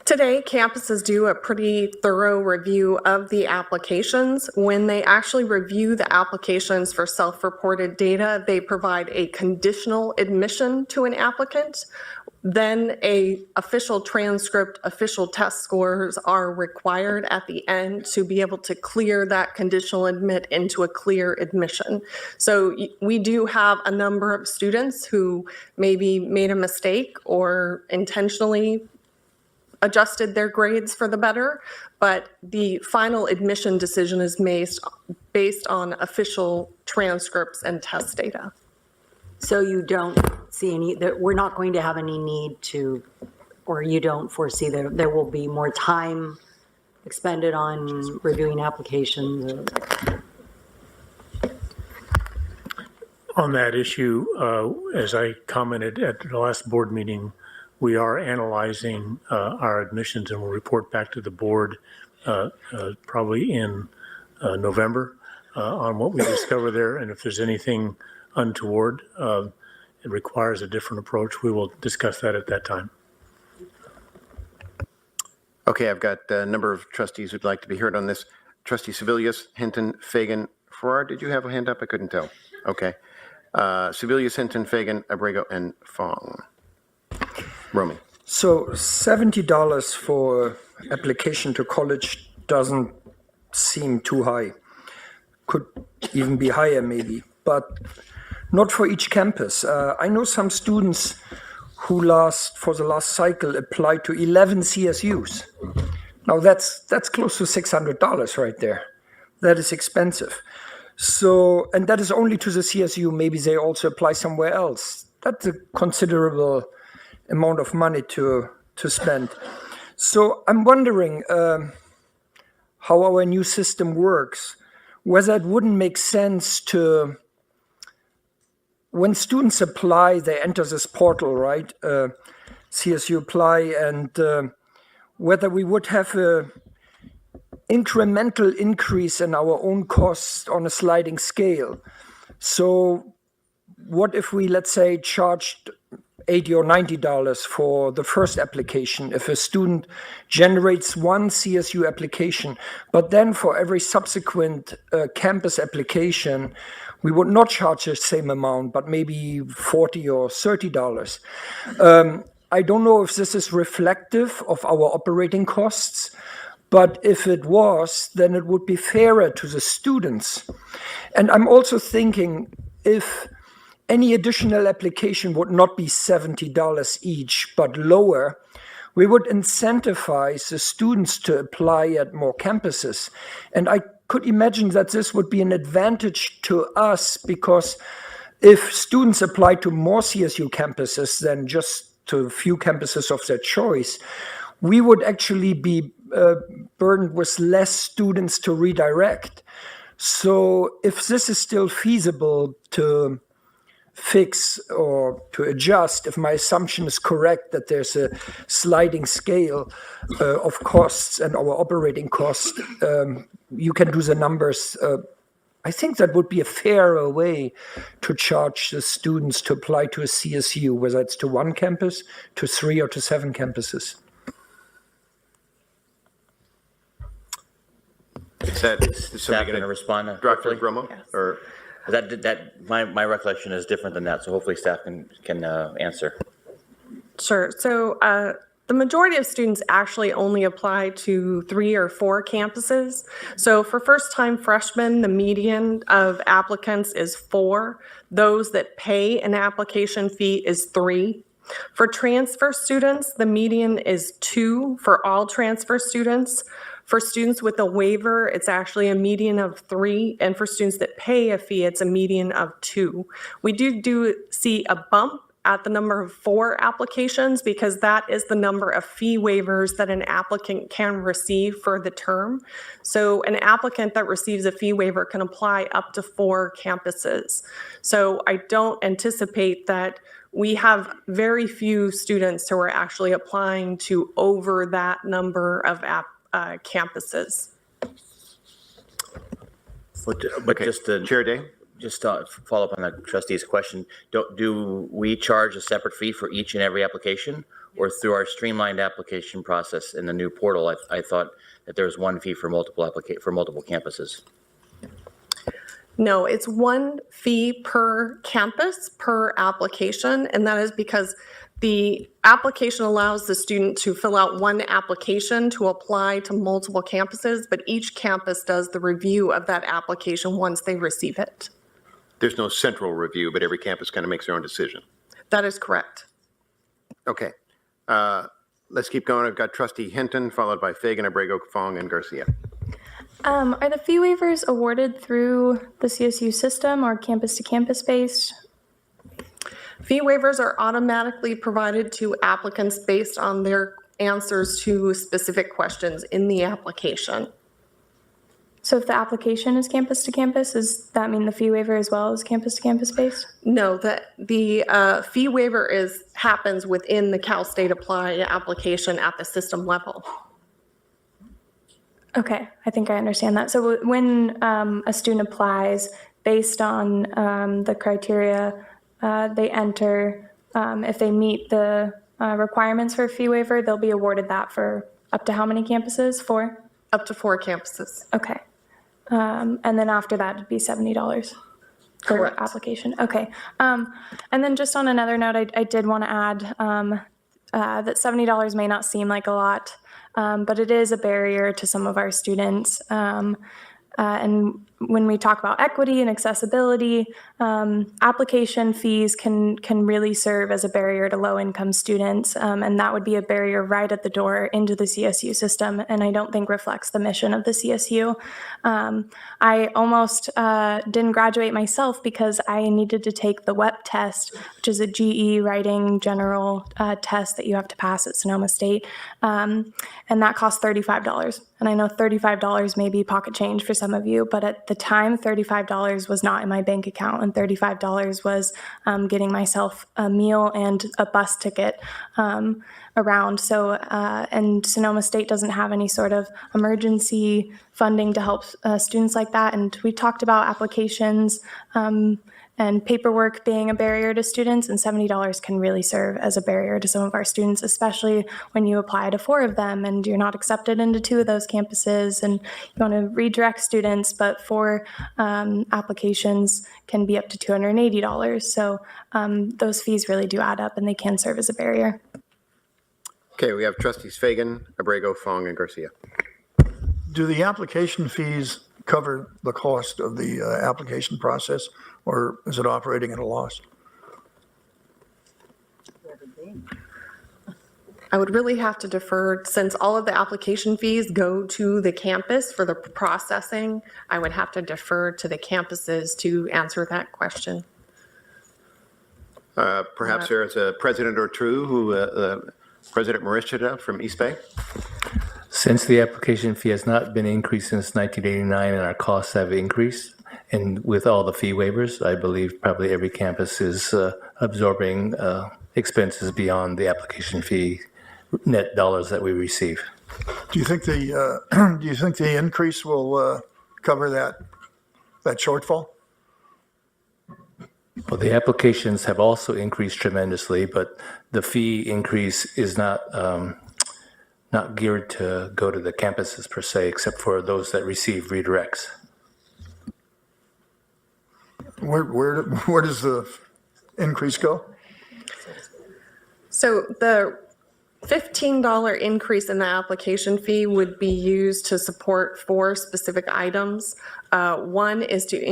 Today, campuses do a pretty thorough review of the applications. When they actually review the applications for self-reported data, they provide a conditional admission to an applicant. Then a official transcript, official test scores are required at the end to be able to clear that conditional admit into a clear admission. So we do have a number of students who maybe made a mistake or intentionally adjusted their grades for the better, but the final admission decision is based on official transcripts and test data. So you don't see any, that we're not going to have any need to, or you don't foresee that there will be more time expended on reviewing applications? On that issue, as I commented at the last board meeting, we are analyzing our admissions and will report back to the board probably in November on what we discover there. And if there's anything untoward, it requires a different approach, we will discuss that at that time. Okay, I've got a number of trustees who'd like to be heard on this. Trustee Sebelius, Hinton, Fagan, Farrar, did you have a hand up? I couldn't tell. Okay. Sebelius, Hinton, Fagan, Abrego, and Fong. Romy. So $70 for application to college doesn't seem too high. Could even be higher maybe, but not for each campus. I know some students who for the last cycle applied to 11 CSUs. Now that's close to $600 right there. That is expensive. So, and that is only to the CSU. Maybe they also apply somewhere else. That's a considerable amount of money to spend. So I'm wondering how our new system works, whether it wouldn't make sense to, when students apply, they enter this portal, right? CSU Apply, and whether we would have a incremental increase in our own costs on a sliding scale. So what if we, let's say, charged $80 or $90 for the first application if a student generates one CSU application, but then for every subsequent campus application, we would not charge the same amount, but maybe $40 or $30. I don't know if this is reflective of our operating costs, but if it was, then it would be fairer to the students. And I'm also thinking if any additional application would not be $70 each, but lower, we would incentivize the students to apply at more campuses. And I could imagine that this would be an advantage to us, because if students apply to more CSU campuses than just to a few campuses of their choice, we would actually be burdened with less students to redirect. So if this is still feasible to fix or to adjust, if my assumption is correct that there's a sliding scale of costs and our operating costs, you can do the numbers. I think that would be a fairer way to charge the students to apply to a CSU, whether it's to one campus, to 3 or to 7 campuses. Is that Staff going to respond? Dr. Gromo? Or my recollection is different than that, so hopefully staff can answer. Sure. So the majority of students actually only apply to 3 or 4 campuses. So for first-time freshmen, the median of applicants is 4. Those that pay an application fee is 3. For transfer students, the median is 2 for all transfer students. For students with a waiver, it's actually a median of 3, and for students that pay a fee, it's a median of 2. We do see a bump at the number of 4 applications because that is the number of fee waivers that an applicant can receive for the term. So an applicant that receives a fee waiver can apply up to 4 campuses. So I don't anticipate that we have very few students who are actually applying to over that number of campuses. But just to Chair Day? Just to follow up on the trustee's question, do we charge a separate fee for each and every application, or through our streamlined application process in the new portal? I thought that there was one fee for multiple campuses. No, it's one fee per campus, per application, and that is because the application allows the student to fill out one application to apply to multiple campuses, but each campus does the review of that application once they receive it. There's no central review, but every campus kind of makes their own decision. That is correct. Okay. Let's keep going. I've got Trustee Hinton, followed by Fagan, Abrego, Fong, and Garcia. Are the fee waivers awarded through the CSU system or campus-to-campus based? Fee waivers are automatically provided to applicants based on their answers to specific questions in the application. So if the application is campus-to-campus, does that mean the fee waiver as well is campus-to-campus based? No, the fee waiver happens within the Cal State Apply application at the system level. Okay, I think I understand that. So when a student applies based on the criteria they enter, if they meet the requirements for a fee waiver, they'll be awarded that for up to how many campuses? 4? Up to 4 campuses. Okay. And then after that, it'd be $70 per Correct. application. Okay. And then just on another note, I did want to add that $70 may not seem like a lot, but it is a barrier to some of our students. And when we talk about equity and accessibility, application fees can really serve as a barrier to low-income students, and that would be a barrier right at the door into the CSU system, and I don't think reflects the mission of the CSU. I almost didn't graduate myself because I needed to take the WEP test, which is a GE writing general test that you have to pass at Sonoma State, and that cost $35. And I know $35 may be pocket change for some of you, but at the time, $35 was not in my bank account, and $35 was getting myself a meal and a bus ticket around. So, and Sonoma State doesn't have any sort of emergency funding to help students like that. And we talked about applications and paperwork being a barrier to students, and $70 can really serve as a barrier to some of our students, especially when you apply to 4 of them and you're not accepted into 2 of those campuses and you want to redirect students, but 4 applications can be up to $280. So those fees really do add up and they can serve as a barrier. Okay, we have trustees Fagan, Abrego, Fong, and Garcia. Do the application fees cover the cost of the application process, or is it operating at a loss? I would really have to defer, since all of the application fees go to the campus for the processing, I would have to defer to the campuses to answer that question. Perhaps there is a president or two who, President Marichita from East Bay. Since the application fee has not been increased since 1989 and our costs have increased, and with all the fee waivers, I believe probably every campus is absorbing expenses beyond the application fee net dollars that we receive. Do you think the increase will cover that shortfall? Well, the applications have also increased tremendously, but the fee increase is not geared to go to the campuses per se, except for those that receive redirects. Where does the increase go? So the $15 increase in the application fee would be used to support 4 specific items. One is to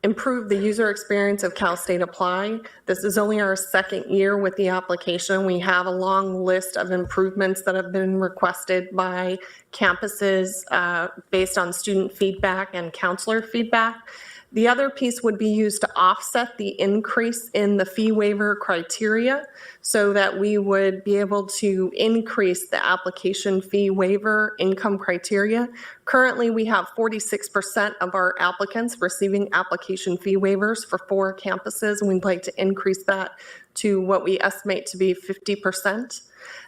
improve the user experience of Cal State Apply. This is only our 2nd year with the application. We have a long list of improvements that have been requested by campuses based on student feedback and counselor feedback. The other piece would be used to offset the increase in the fee waiver criteria so that we would be able to increase the application fee waiver income criteria. Currently, we have 46% of our applicants receiving application fee waivers for 4 campuses, and we'd like to increase that to what we estimate to be 50%.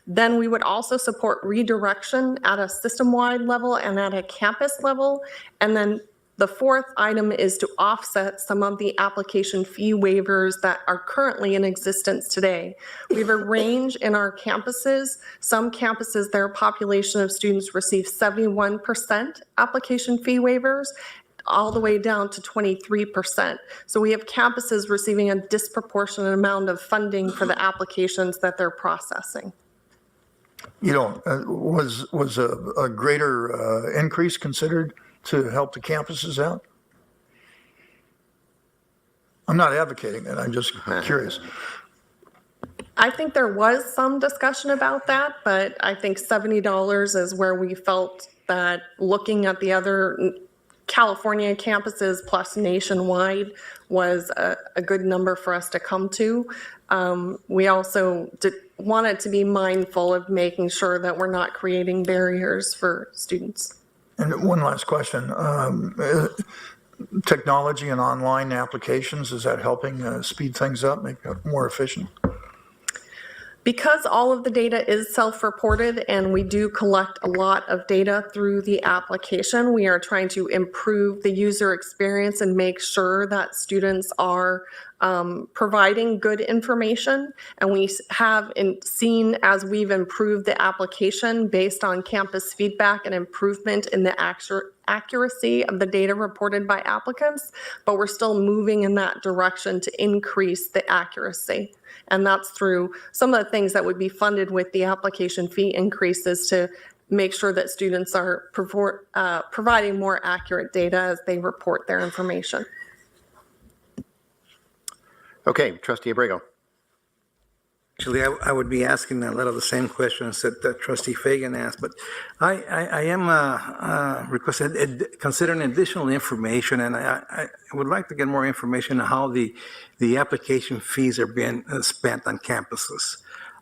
Then we would also support redirection at a system-wide level and at a campus level. And then the 4th item is to offset some of the application fee waivers that are currently in existence today. We have a range in our campuses. Some campuses, their population of students receive 71% application fee waivers, all the way down to 23%. So we have campuses receiving a disproportionate amount of funding for the applications that they're processing. Was a greater increase considered to help the campuses out? I'm not advocating that. I'm just curious. I think there was some discussion about that, but I think $70 is where we felt that looking at the other California campuses plus nationwide was a good number for us to come to. We also wanted to be mindful of making sure that we're not creating barriers for students. And one last question. Technology and online applications, is that helping speed things up, make it more efficient? Because all of the data is self-reported and we do collect a lot of data through the application, we are trying to improve the user experience and make sure that students are providing good information. And we have seen, as we've improved the application based on campus feedback, and improvement in the accuracy of the data reported by applicants, but we're still moving in that direction to increase the accuracy. And that's through some of the things that would be funded with the application fee increases to make sure that students are providing more accurate data as they report their information. Okay, Trustee Abrego. Actually, I would be asking a lot of the same questions that Trustee Fagan asked, but I am considering additional information, and I would like to get more information on how the application fees are being spent on campuses.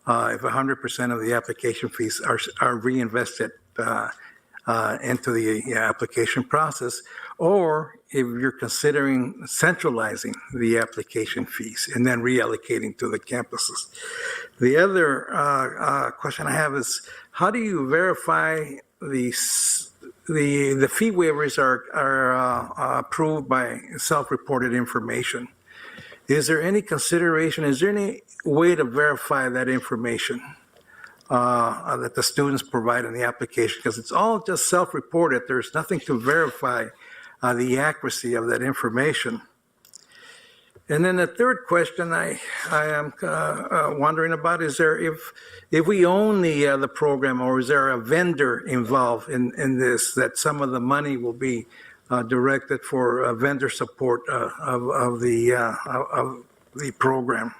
If 100% of the application fees are reinvested into the application process, or if you're considering centralizing the application fees and then reallocating to the campuses. The other question I have is, how do you verify the the fee waivers are approved by self-reported information. Is there any consideration, is there any way to verify that information that the students provide in the application? Because it's all just self-reported. There's nothing to verify the accuracy of that information. And then the third question I am wondering about is there, if we own the program, or is there a vendor involved in this, that some of the money will be directed for vendor support of the program?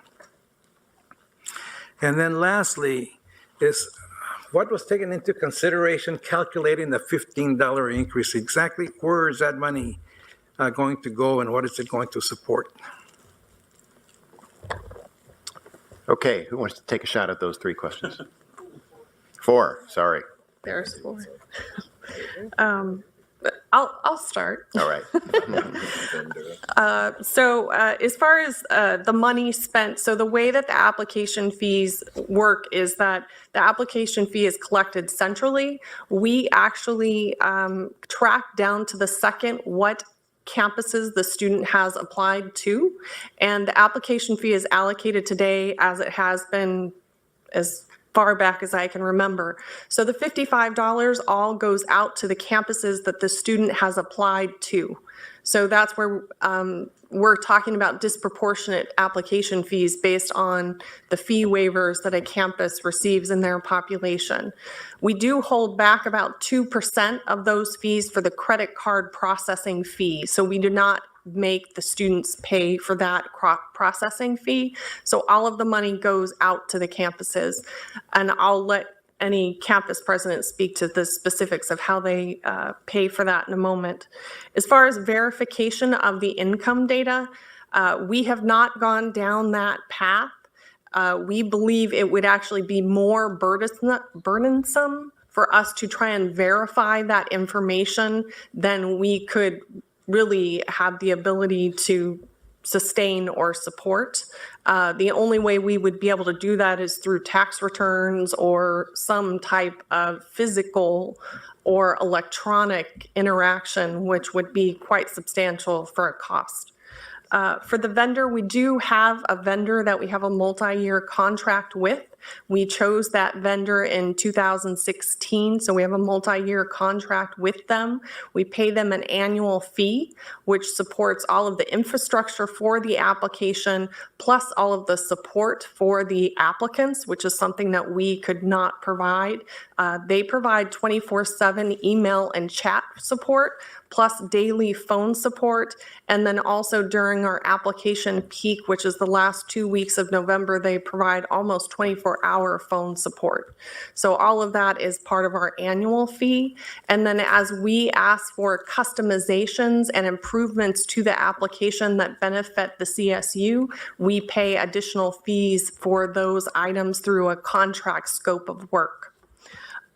And then lastly, is what was taken into consideration calculating the $15 increase? Exactly where is that money going to go, and what is it going to support? Okay, who wants to take a shot at those three questions? Four, sorry. There's 4. I'll start. All right. So as far as the money spent, so the way that the application fees work is that the application fee is collected centrally. We actually track down to the second what campuses the student has applied to, and the application fee is allocated today as it has been as far back as I can remember. So the $55 all goes out to the campuses that the student has applied to. So that's where we're talking about disproportionate application fees based on the fee waivers that a campus receives in their population. We do hold back about 2% of those fees for the credit card processing fee. So we do not make the students pay for that processing fee. So all of the money goes out to the campuses. And I'll let any campus president speak to the specifics of how they pay for that in a moment. As far as verification of the income data, we have not gone down that path. We believe it would actually be more burdensome for us to try and verify that information than we could really have the ability to sustain or support. The only way we would be able to do that is through tax returns or some type of physical or electronic interaction, which would be quite substantial for a cost. For the vendor, we do have a vendor that we have a multi-year contract with. We chose that vendor in 2016, so we have a multi-year contract with them. We pay them an annual fee, which supports all of the infrastructure for the application, plus all of the support for the applicants, which is something that we could not provide. They provide 24/7 email and chat support, plus daily phone support. And then also during our application peak, which is the last 2 weeks of November, they provide almost 24-hour phone support. So all of that is part of our annual fee. And then as we ask for customizations and improvements to the application that benefit the CSU, we pay additional fees for those items through a contract scope of work.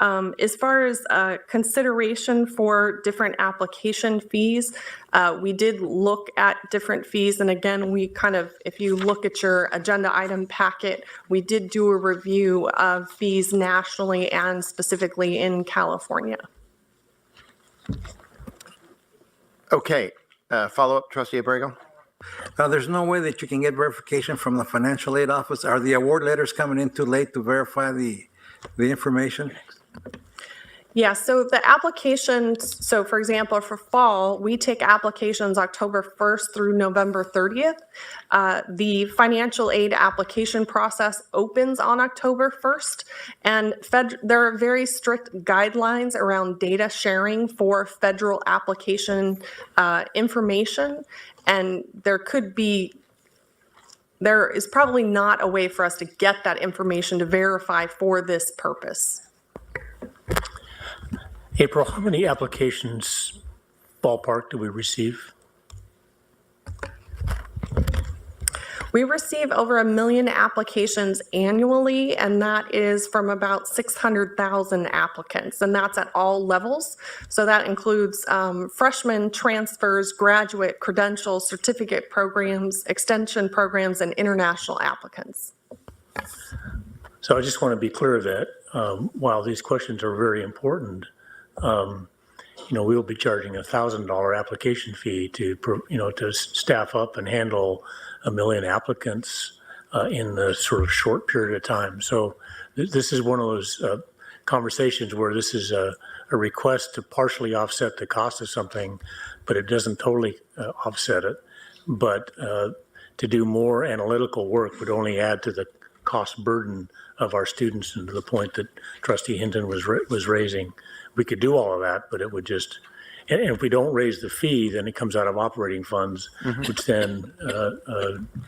As far as consideration for different application fees, we did look at different fees. And again, we kind of, if you look at your agenda item packet, we did do a review of fees nationally and specifically in California. Okay, follow-up, Trustee Abrego? There's no way that you can get verification from the financial aid office? Are the award letters coming in too late to verify the information? Yeah, so the applications, so for example, for fall, we take applications October 1st through November 30th. The financial aid application process opens on October 1st, and there are very strict guidelines around data sharing for federal application information, and there is probably not a way for us to get that information to verify for this purpose. April, how many applications ballpark do we receive? We receive over 1 million applications annually, and that is from about 600,000 applicants, and that's at all levels. So that includes freshmen, transfers, graduate, credentials, certificate programs, extension programs, and international applicants. So I just want to be clear that while these questions are very important, we'll be charging $1,000 application fee to staff up and handle 1 million applicants in the sort of short period of time. So this is one of those conversations where this is a request to partially offset the cost of something, but it doesn't totally offset it. But to do more analytical work would only add to the cost burden of our students, and to the point that Trustee Hinton was raising. We could do all of that, but it would just, and if we don't raise the fee, then it comes out of operating funds, which then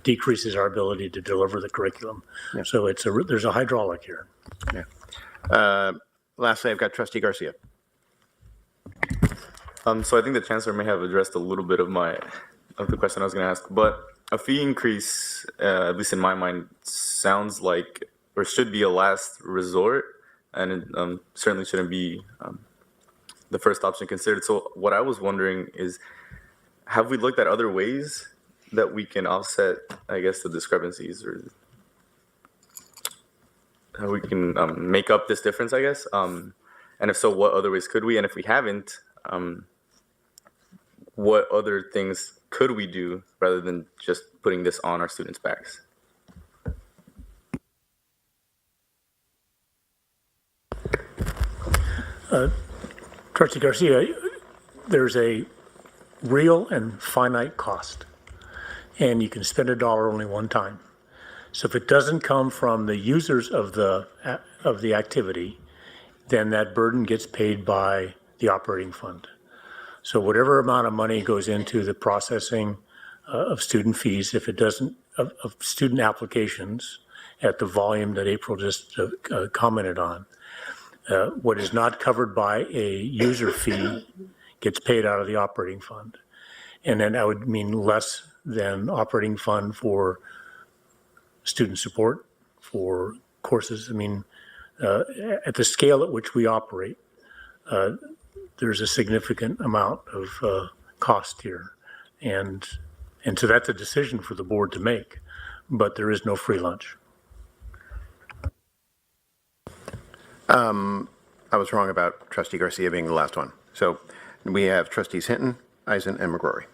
decreases our ability to deliver the curriculum. Yeah. So there's a hydraulic here. Yeah. Lastly, I've got Trustee Garcia. So I think the chancellor may have addressed a little bit of the question I was going to ask, but a fee increase, at least in my mind, sounds like or should be a last resort, and it certainly shouldn't be the first option considered. So what I was wondering is, have we looked at other ways that we can offset, I guess, the discrepancies, or how we can make up this difference, I guess? And if so, what other ways could we? And if we haven't, what other things could we do rather than just putting this on our students' backs? Trustee Garcia, there's a real and finite cost, and you can spend $1 only one time. So if it doesn't come from the users of the activity, then that burden gets paid by the operating fund. So whatever amount of money goes into the processing of student fees, if it doesn't, of student applications at the volume that April just commented on, what is not covered by a user fee gets paid out of the operating fund. And then that would mean less than operating fund for student support, for courses. I mean, at the scale at which we operate, there's a significant amount of cost here. And so that's a decision for the board to make, but there is no free lunch. I was wrong about Trustee Garcia being the last one. So we have Trustees Hinton, Eisen, and McGrory.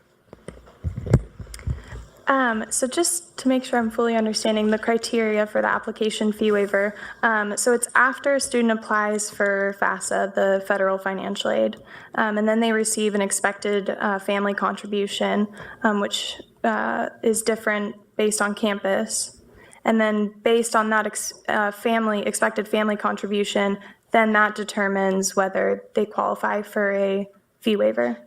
So just to make sure I'm fully understanding the criteria for the application fee waiver, so it's after a student applies for FAFSA, the federal financial aid, and then they receive an expected family contribution, which is different based on campus. And then based on that expected family contribution, then that determines whether they qualify for a fee waiver.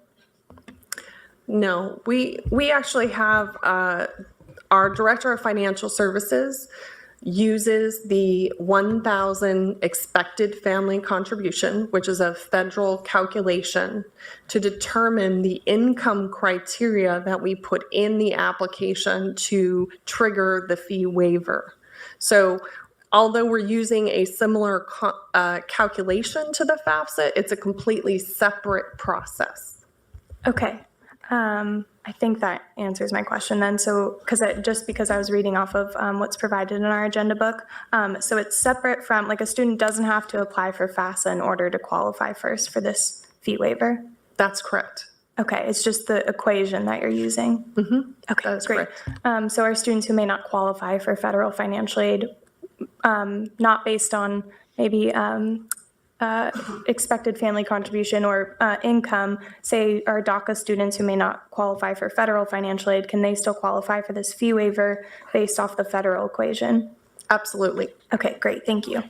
No, we actually have our Director of Financial Services uses the 1,000 expected family contribution, which is a federal calculation, to determine the income criteria that we put in the application to trigger the fee waiver. So although we're using a similar calculation to the FAFSA, it's a completely separate process. Okay. I think that answers my question then. So, because I was reading off of what's provided in our agenda book. So it's separate from, like, a student doesn't have to apply for FAFSA in order to qualify first for this fee waiver. That's correct. Okay, it's just the equation that you're using. Mm-hmm. Okay, that's great. So our students who may not qualify for federal financial aid, not based on maybe expected family contribution or income, say our DACA students who may not qualify for federal financial aid, can they still qualify for this fee waiver based off the federal equation? Absolutely. Okay, great, thank you.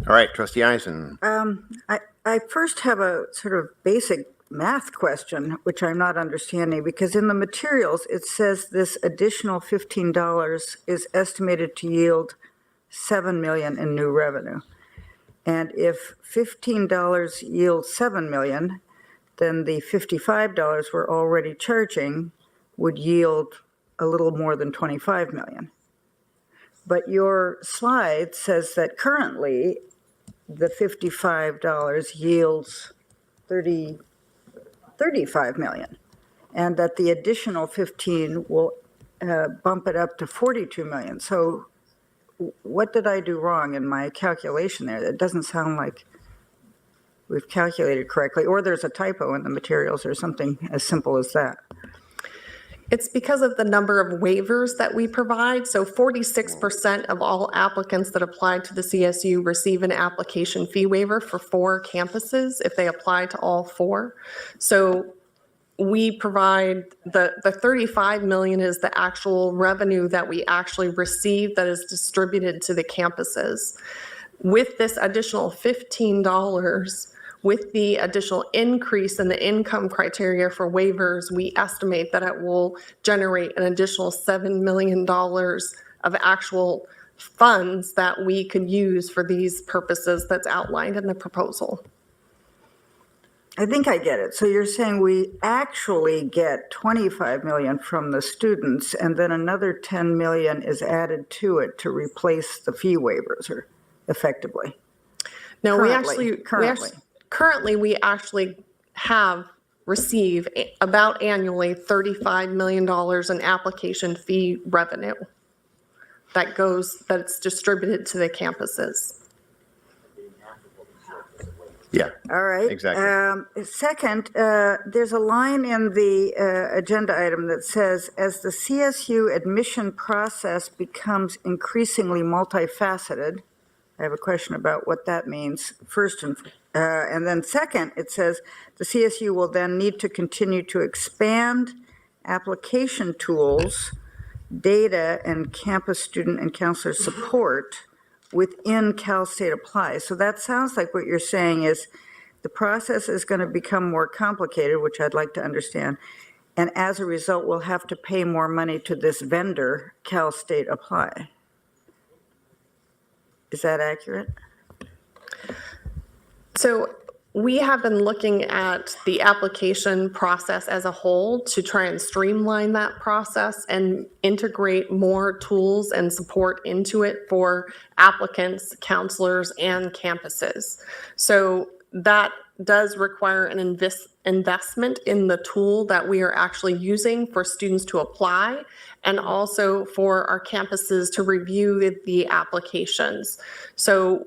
All right, Trustee Eisen. I first have a sort of basic math question, which I'm not understanding, because in the materials, it says this additional $15 is estimated to yield $7 million in new revenue. And if $15 yields $7 million, then the $55 we're already charging would yield a little more than $25 million. But your slide says that currently the $55 yields $35 million, and that the additional 15 will bump it up to $42 million. So what did I do wrong in my calculation there? That doesn't sound like we've calculated correctly, or there's a typo in the materials or something as simple as that. It's because of the number of waivers that we provide. So 46% of all applicants that apply to the CSU receive an application fee waiver for 4 campuses if they apply to all 4. So we provide the 35 million is the actual revenue that we actually receive that is distributed to the campuses. With this additional $15, with the additional increase in the income criteria for waivers, we estimate that it will generate an additional $7 million of actual funds that we could use for these purposes that's outlined in the proposal. I think I get it. So you're saying we actually get 25 million from the students, and then another 10 million is added to it to replace the fee waivers, or effectively? No, Currently. we actually have received about annually $35 million in application fee revenue that's distributed to the campuses. Yeah. All right. Exactly. Second, there's a line in the agenda item that says, as the CSU admission process becomes increasingly multifaceted. I have a question about what that means, first, and then second, it says the CSU will then need to continue to expand application tools, data, and campus student and counselor support within Cal State Apply. So that sounds like what you're saying is the process is going to become more complicated, which I'd like to understand, and as a result, we'll have to pay more money to this vendor, Cal State Apply. Is that accurate? So we have been looking at the application process as a whole to try and streamline that process and integrate more tools and support into it for applicants, counselors, and campuses. So that does require an investment in the tool that we are actually using for students to apply, and also for our campuses to review the applications. So,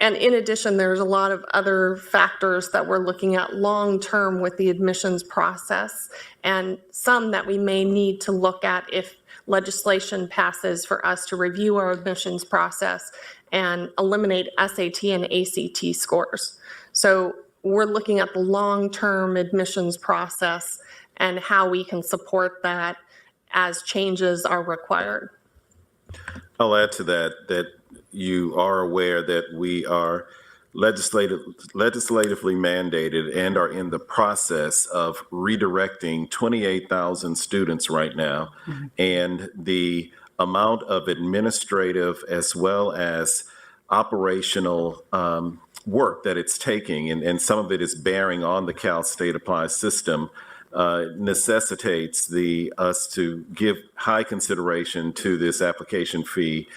and in addition, there's a lot of other factors that we're looking at long-term with the admissions process, and some that we may need to look at if legislation passes for us to review our admissions process and eliminate SAT and ACT scores. So we're looking at the long-term admissions process and how we can support that as changes are required. I'll add to that you are aware that we are legislatively mandated and are in the process of redirecting 28,000 students right now. Mm-hmm. And the amount of administrative as well as operational work that it's taking, and some of it is bearing on the Cal State Apply system, necessitates us to give high consideration to this application fee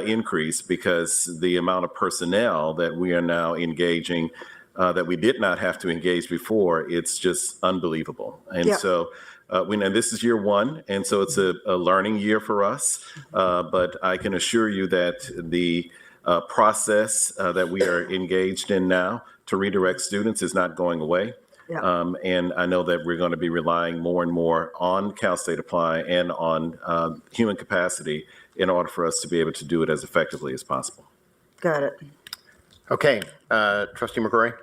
increase, because the amount of personnel that we are now engaging that we did not have to engage before, it's just unbelievable. And so we know this is year 1, and so it's a learning year for us. But I can assure you that the process that we are engaged in now to redirect students is not going away. Yeah. And I know that we're going to be relying more and more on Cal State Apply and on human capacity in order for us to be able to do it as effectively as possible. Got it. Okay. Trustee McCrory?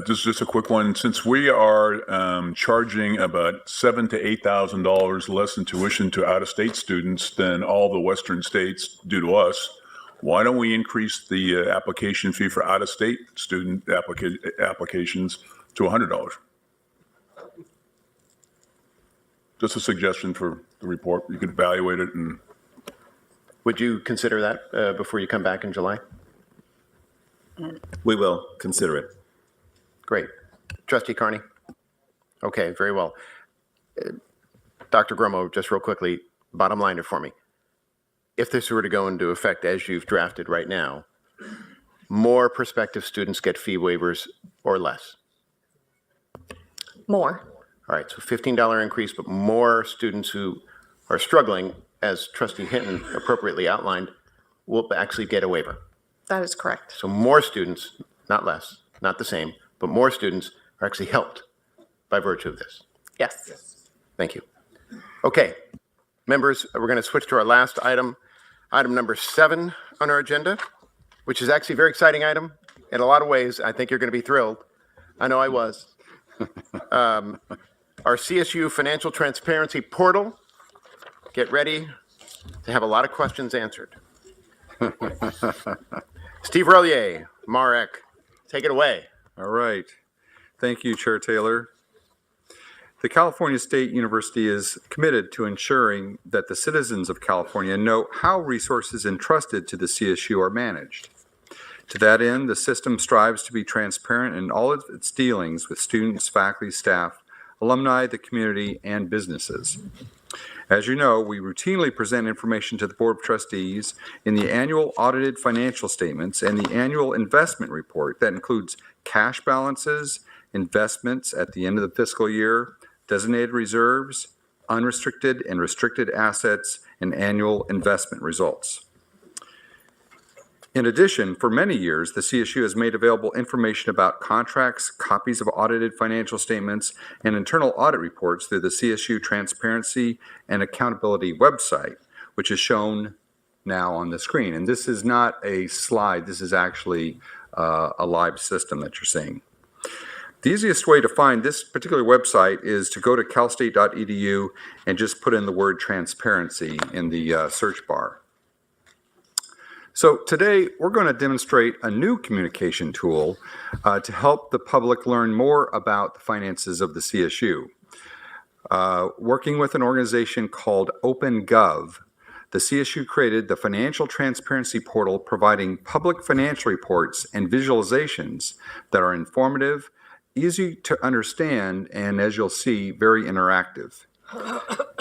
Just a quick one. Since we are charging about $7,000 to $8,000 less in tuition to out-of-state students than all the Western states do to us, why don't we increase the application fee for out-of-state student applications to $100? Just a suggestion for the report. You could evaluate it. And would you consider that before you come back in July? We will consider it. Great. Trustee Carney? Okay, very well. Dr. Gromo, just real quickly, bottom line it for me. If this were to go into effect as you've drafted right now, more prospective students get fee waivers or less? More. All right, so $15 increase, but more students who are struggling, as Trustee Hinton appropriately outlined, will actually get a waiver. That is correct. So more students, not less, not the same, but more students are actually helped by virtue of this. Yes. Thank you. Okay, members, we're going to switch to our last item, item number 7 on our agenda, which is actually a very exciting item. In a lot of ways, I think you're going to be thrilled. I know I was. Our CSU Financial Transparency Portal. Get ready to have a lot of questions answered. Steve Relier, Marek, take it away. All right. Thank you, Chair Taylor. The California State University is committed to ensuring that the citizens of California know how resources entrusted to the CSU are managed. To that end, the system strives to be transparent in all of its dealings with students, faculty, staff, alumni, the community, and businesses. As you know, we routinely present information to the Board of Trustees in the annual audited financial statements and the annual investment report that includes cash balances, investments at the end of the fiscal year, designated reserves, unrestricted and restricted assets, and annual investment results. In addition, for many years, the CSU has made available information about contracts, copies of audited financial statements, and internal audit reports through the CSU Transparency and Accountability website, which is shown now on the screen. And this is not a slide, this is actually a live system that you're seeing. The easiest way to find this particular website is to go to calstate.edu and just put in the word transparency in the search bar. So today, we're going to demonstrate a new communication tool to help the public learn more about the finances of the CSU. Working with an organization called OpenGov, the CSU created the Financial Transparency Portal, providing public financial reports and visualizations that are informative, easy to understand, and as you'll see, very interactive.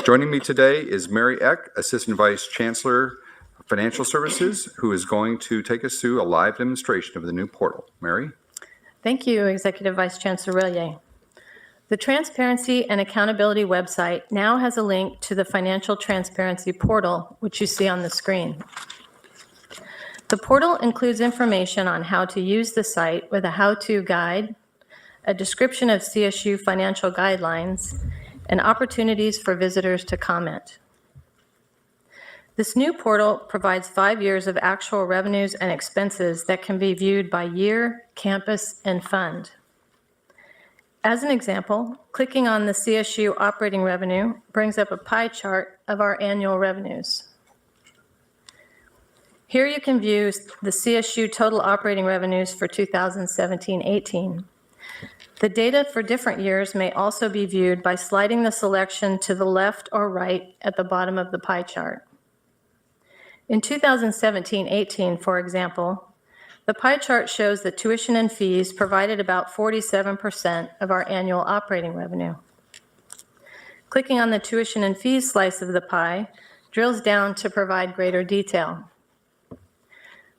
Joining me today is Mary Eck, Assistant Vice Chancellor, Financial Services, who is going to take us through a live demonstration of the new portal. Mary? Thank you, Executive Vice Chancellor Relier. The Transparency and Accountability website now has a link to the Financial Transparency Portal, which you see on the screen. The portal includes information on how to use the site with a how-to guide, a description of CSU financial guidelines, and opportunities for visitors to comment. This new portal provides 5 years of actual revenues and expenses that can be viewed by year, campus, and fund. As an example, clicking on the CSU operating revenue brings up a pie chart of our annual revenues. Here you can view the CSU total operating revenues for 2017-18. The data for different years may also be viewed by sliding the selection to the left or right at the bottom of the pie chart. In 2017-18, for example, the pie chart shows that tuition and fees provided about 47% of our annual operating revenue. Clicking on the tuition and fees slice of the pie drills down to provide greater detail.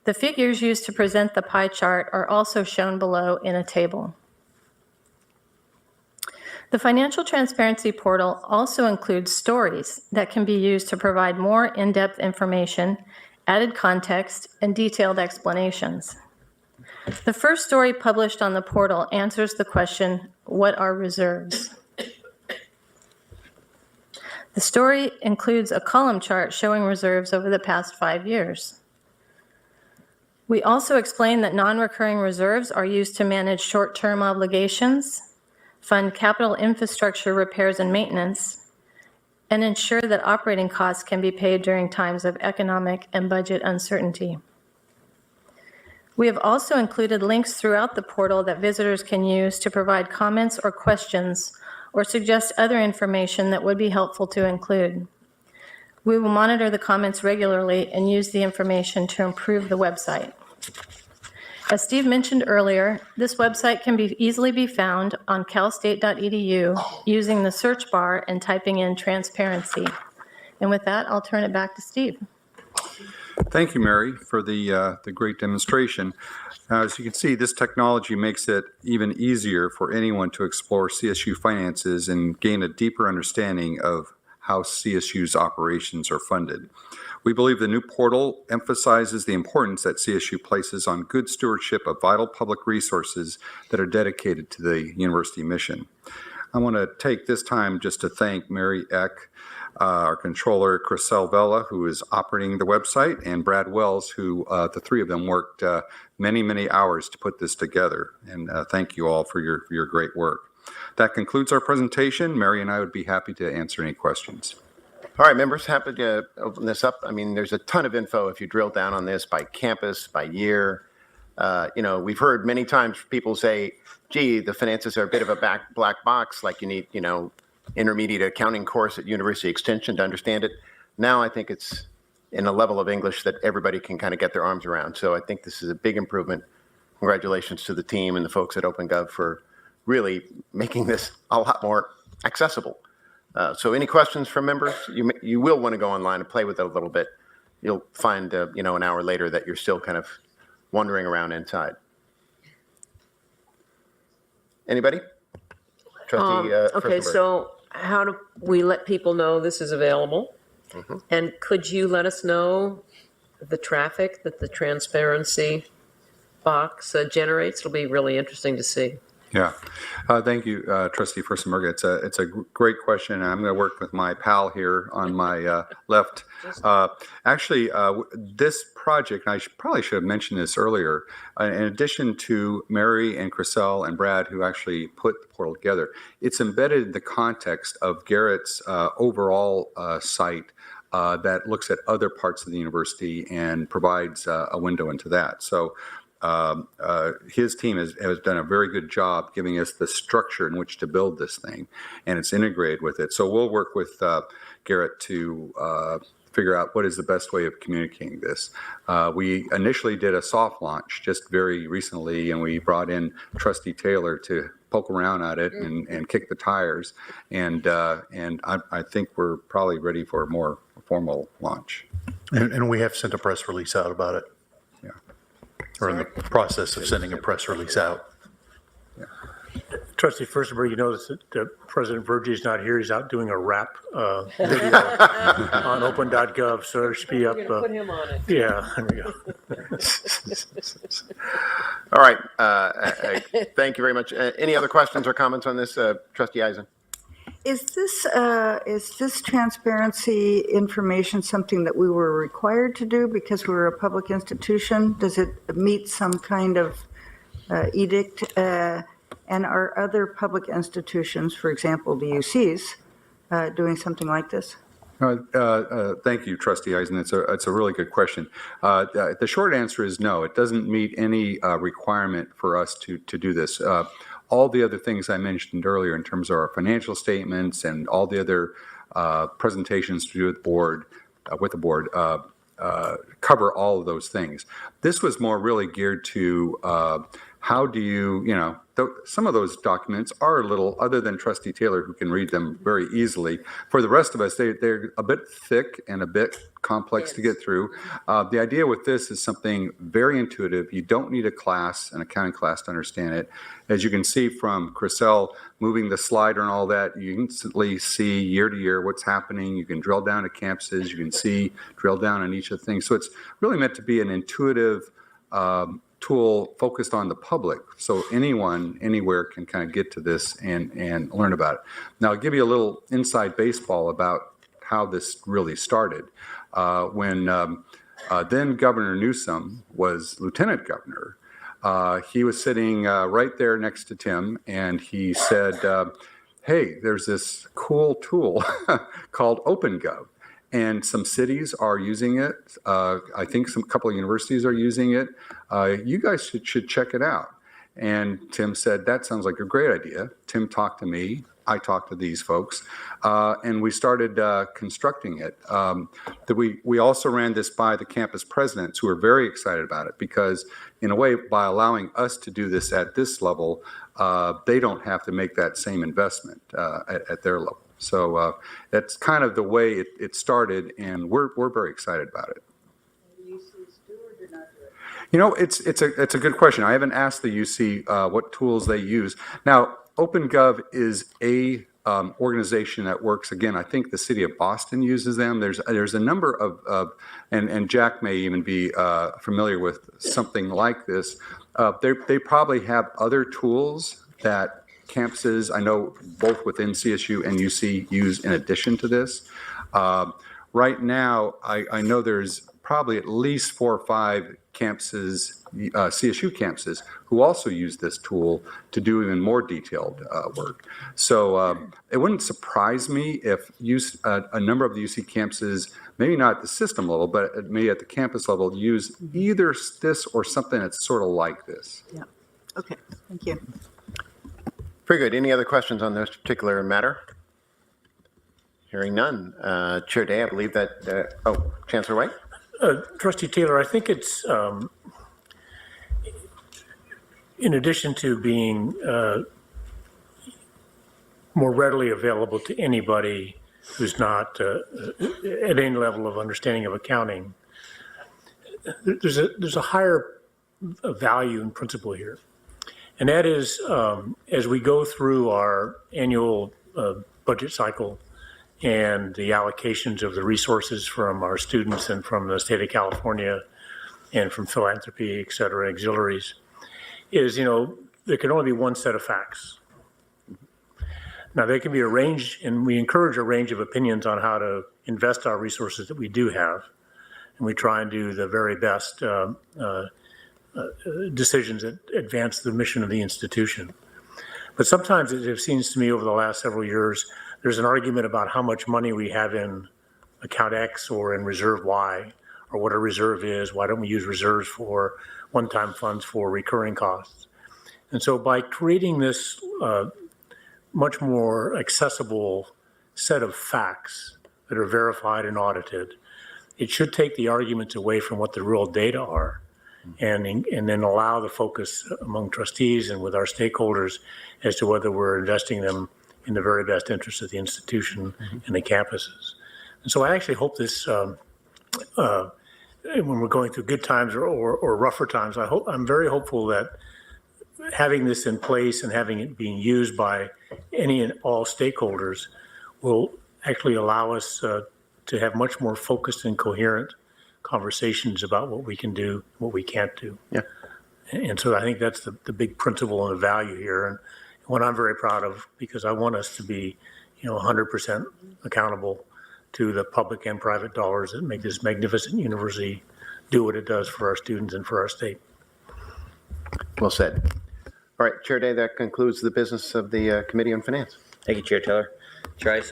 The figures used to present the pie chart are also shown below in a table. The Financial Transparency Portal also includes stories that can be used to provide more in-depth information, added context, and detailed explanations. The first story published on the portal answers the question, what are reserves? The story includes a column chart showing reserves over the past 5 years. We also explain that non-recurring reserves are used to manage short-term obligations, fund capital infrastructure repairs and maintenance, and ensure that operating costs can be paid during times of economic and budget uncertainty. We have also included links throughout the portal that visitors can use to provide comments or questions or suggest other information that would be helpful to include. We will monitor the comments regularly and use the information to improve the website. As Steve mentioned earlier, this website can easily be found on calstate.edu using the search bar and typing in transparency. And with that, I'll turn it back to Steve. Thank you, Mary, for the great demonstration. As you can see, this technology makes it even easier for anyone to explore CSU finances and gain a deeper understanding of how CSU's operations are funded. We believe the new portal emphasizes the importance that CSU places on good stewardship of vital public resources that are dedicated to the university mission. I want to take this time just to thank Mary Eck, our controller, Chriselle Vela, who is operating the website, and Brad Wells, who the three of them worked many, many hours to put this together. And thank you all for your great work. That concludes our presentation. Mary and I would be happy to answer any questions. All right, members, happy to open this up. I mean, there's a ton of info if you drill down on this by campus, by year. We've heard many times people say, gee, the finances are a bit of a black box, like you need, intermediate accounting course at University Extension to understand it. Now I think it's in a level of English that everybody can kind of get their arms around. So I think this is a big improvement. Congratulations to the team and the folks at OpenGov for really making this a lot more accessible. So any questions from members? You will want to go online and play with it a little bit. You'll find, an hour later that you're still kind of wandering around inside. Anybody? Trustee, okay, so how do we let people know this is available? Mm-hmm. And could you let us know the traffic that the transparency box generates? It'll be really interesting to see. Yeah. Thank you, Trustee Furstenberg. It's a great question. I'm going to work with my pal here on my left. This project, and I probably should have mentioned this earlier, in addition to Mary and Chriselle and Brad, who actually put the portal together, it's embedded in the context of Garrett's overall site that looks at other parts of the university and provides a window into that. So his team has done a very good job giving us the structure in which to build this thing, and it's integrated with it. So we'll work with Garrett to figure out what is the best way of communicating this. We initially did a soft launch just very recently, and we brought in Trustee Taylor to poke around at it and kick the tires. And I think we're probably ready for a more formal launch. And we have sent a press release out about it. Or in the process of sending a press release out. Trustee Furstenberg, you notice that President Verge is not here. He's out doing a rap video on open.gov, so it should be up. Put him on it. Yeah, there we go. All right. Thank you very much. Any other questions or comments on this, Trustee Eisen? Is this transparency information something that we were required to do because we're a public institution? Does it meet some kind of edict? And are other public institutions, for example, the UCs, doing something like this? Thank you, Trustee Eisen. It's a really good question. The short answer is no. It doesn't meet any requirement for us to do this. All the other things I mentioned earlier in terms of our financial statements and all the other presentations to do with the board, cover all of those things. This was more really geared to how do you, some of those documents are a little, other than Trustee Taylor, who can read them very easily. For the rest of us, they're a bit thick and a bit complex to get through. The idea with this is something very intuitive. You don't need an accounting class to understand it. As you can see from Chriselle moving the slider and all that, you instantly see year to year what's happening. You can drill down to campuses. You can drill down on each of the things. So it's really meant to be an intuitive tool focused on the public, so anyone, anywhere can kind of get to this and learn about it. Now, I'll give you a little inside baseball about how this really started. When then Governor Newsom was Lieutenant Governor, he was sitting right there next to Tim, and he said, hey, there's this cool tool called OpenGov. And some cities are using it. I think a couple of universities are using it. You guys should check it out. And Tim said, that sounds like a great idea. Tim talked to me. I talked to these folks. And we started constructing it. We also ran this by the campus presidents, who are very excited about it, because in a way, by allowing us to do this at this level, they don't have to make that same investment at their level. So that's kind of the way it started, and we're very excited about it. It's a good question. I haven't asked the UC what tools they use. Now, OpenGov is a organization that works, again, I think the city of Boston uses them. There's a number of and Jack may even be familiar with something like this. They probably have other tools that campuses, I know both within CSU and UC, use in addition to this. Right now, I know there's probably at least 4 or 5 campuses, CSU campuses, who also use this tool to do even more detailed work. So it wouldn't surprise me if a number of the UC campuses, maybe not at the system level, but maybe at the campus level, use either this or something that's sort of like this. Yeah. Okay. Thank you. Very good. Any other questions on this particular matter? Hearing none. Chair Day, I believe that, Chancellor White? Trustee Taylor, I think it's, in addition to being more readily available to anybody who's not at any level of understanding of accounting, there's a higher value and principle here. And that is, as we go through our annual budget cycle and the allocations of the resources from our students and from the state of California and from philanthropy, et cetera, auxiliaries, is, there can only be one set of facts. Now, there can be a range, and we encourage a range of opinions on how to invest our resources that we do have. And we try and do the very best decisions that advance the mission of the institution. But sometimes it seems to me over the last several years, there's an argument about how much money we have in account X or in reserve Y, or what a reserve is. Why don't we use reserves for one-time funds for recurring costs? And so by creating this much more accessible set of facts that are verified and audited, it should take the arguments away from what the real data are, and then allow the focus among trustees and with our stakeholders as to whether we're investing them in the very best interest of the institution and the campuses. And so I actually hope this, when we're going through good times or rougher times, I'm very hopeful that having this in place and having it being used by any and all stakeholders will actually allow us to have much more focused and coherent conversations about what we can do, what we can't do. Yeah. And so I think that's the big principle and the value here, and what I'm very proud of, because I want us to be, 100% accountable to the public and private dollars that make this magnificent university do what it does for our students and for our state. Well said. All right, Chair Day, that concludes the business of the Committee on Finance. Thank you, Chair Taylor. Chair,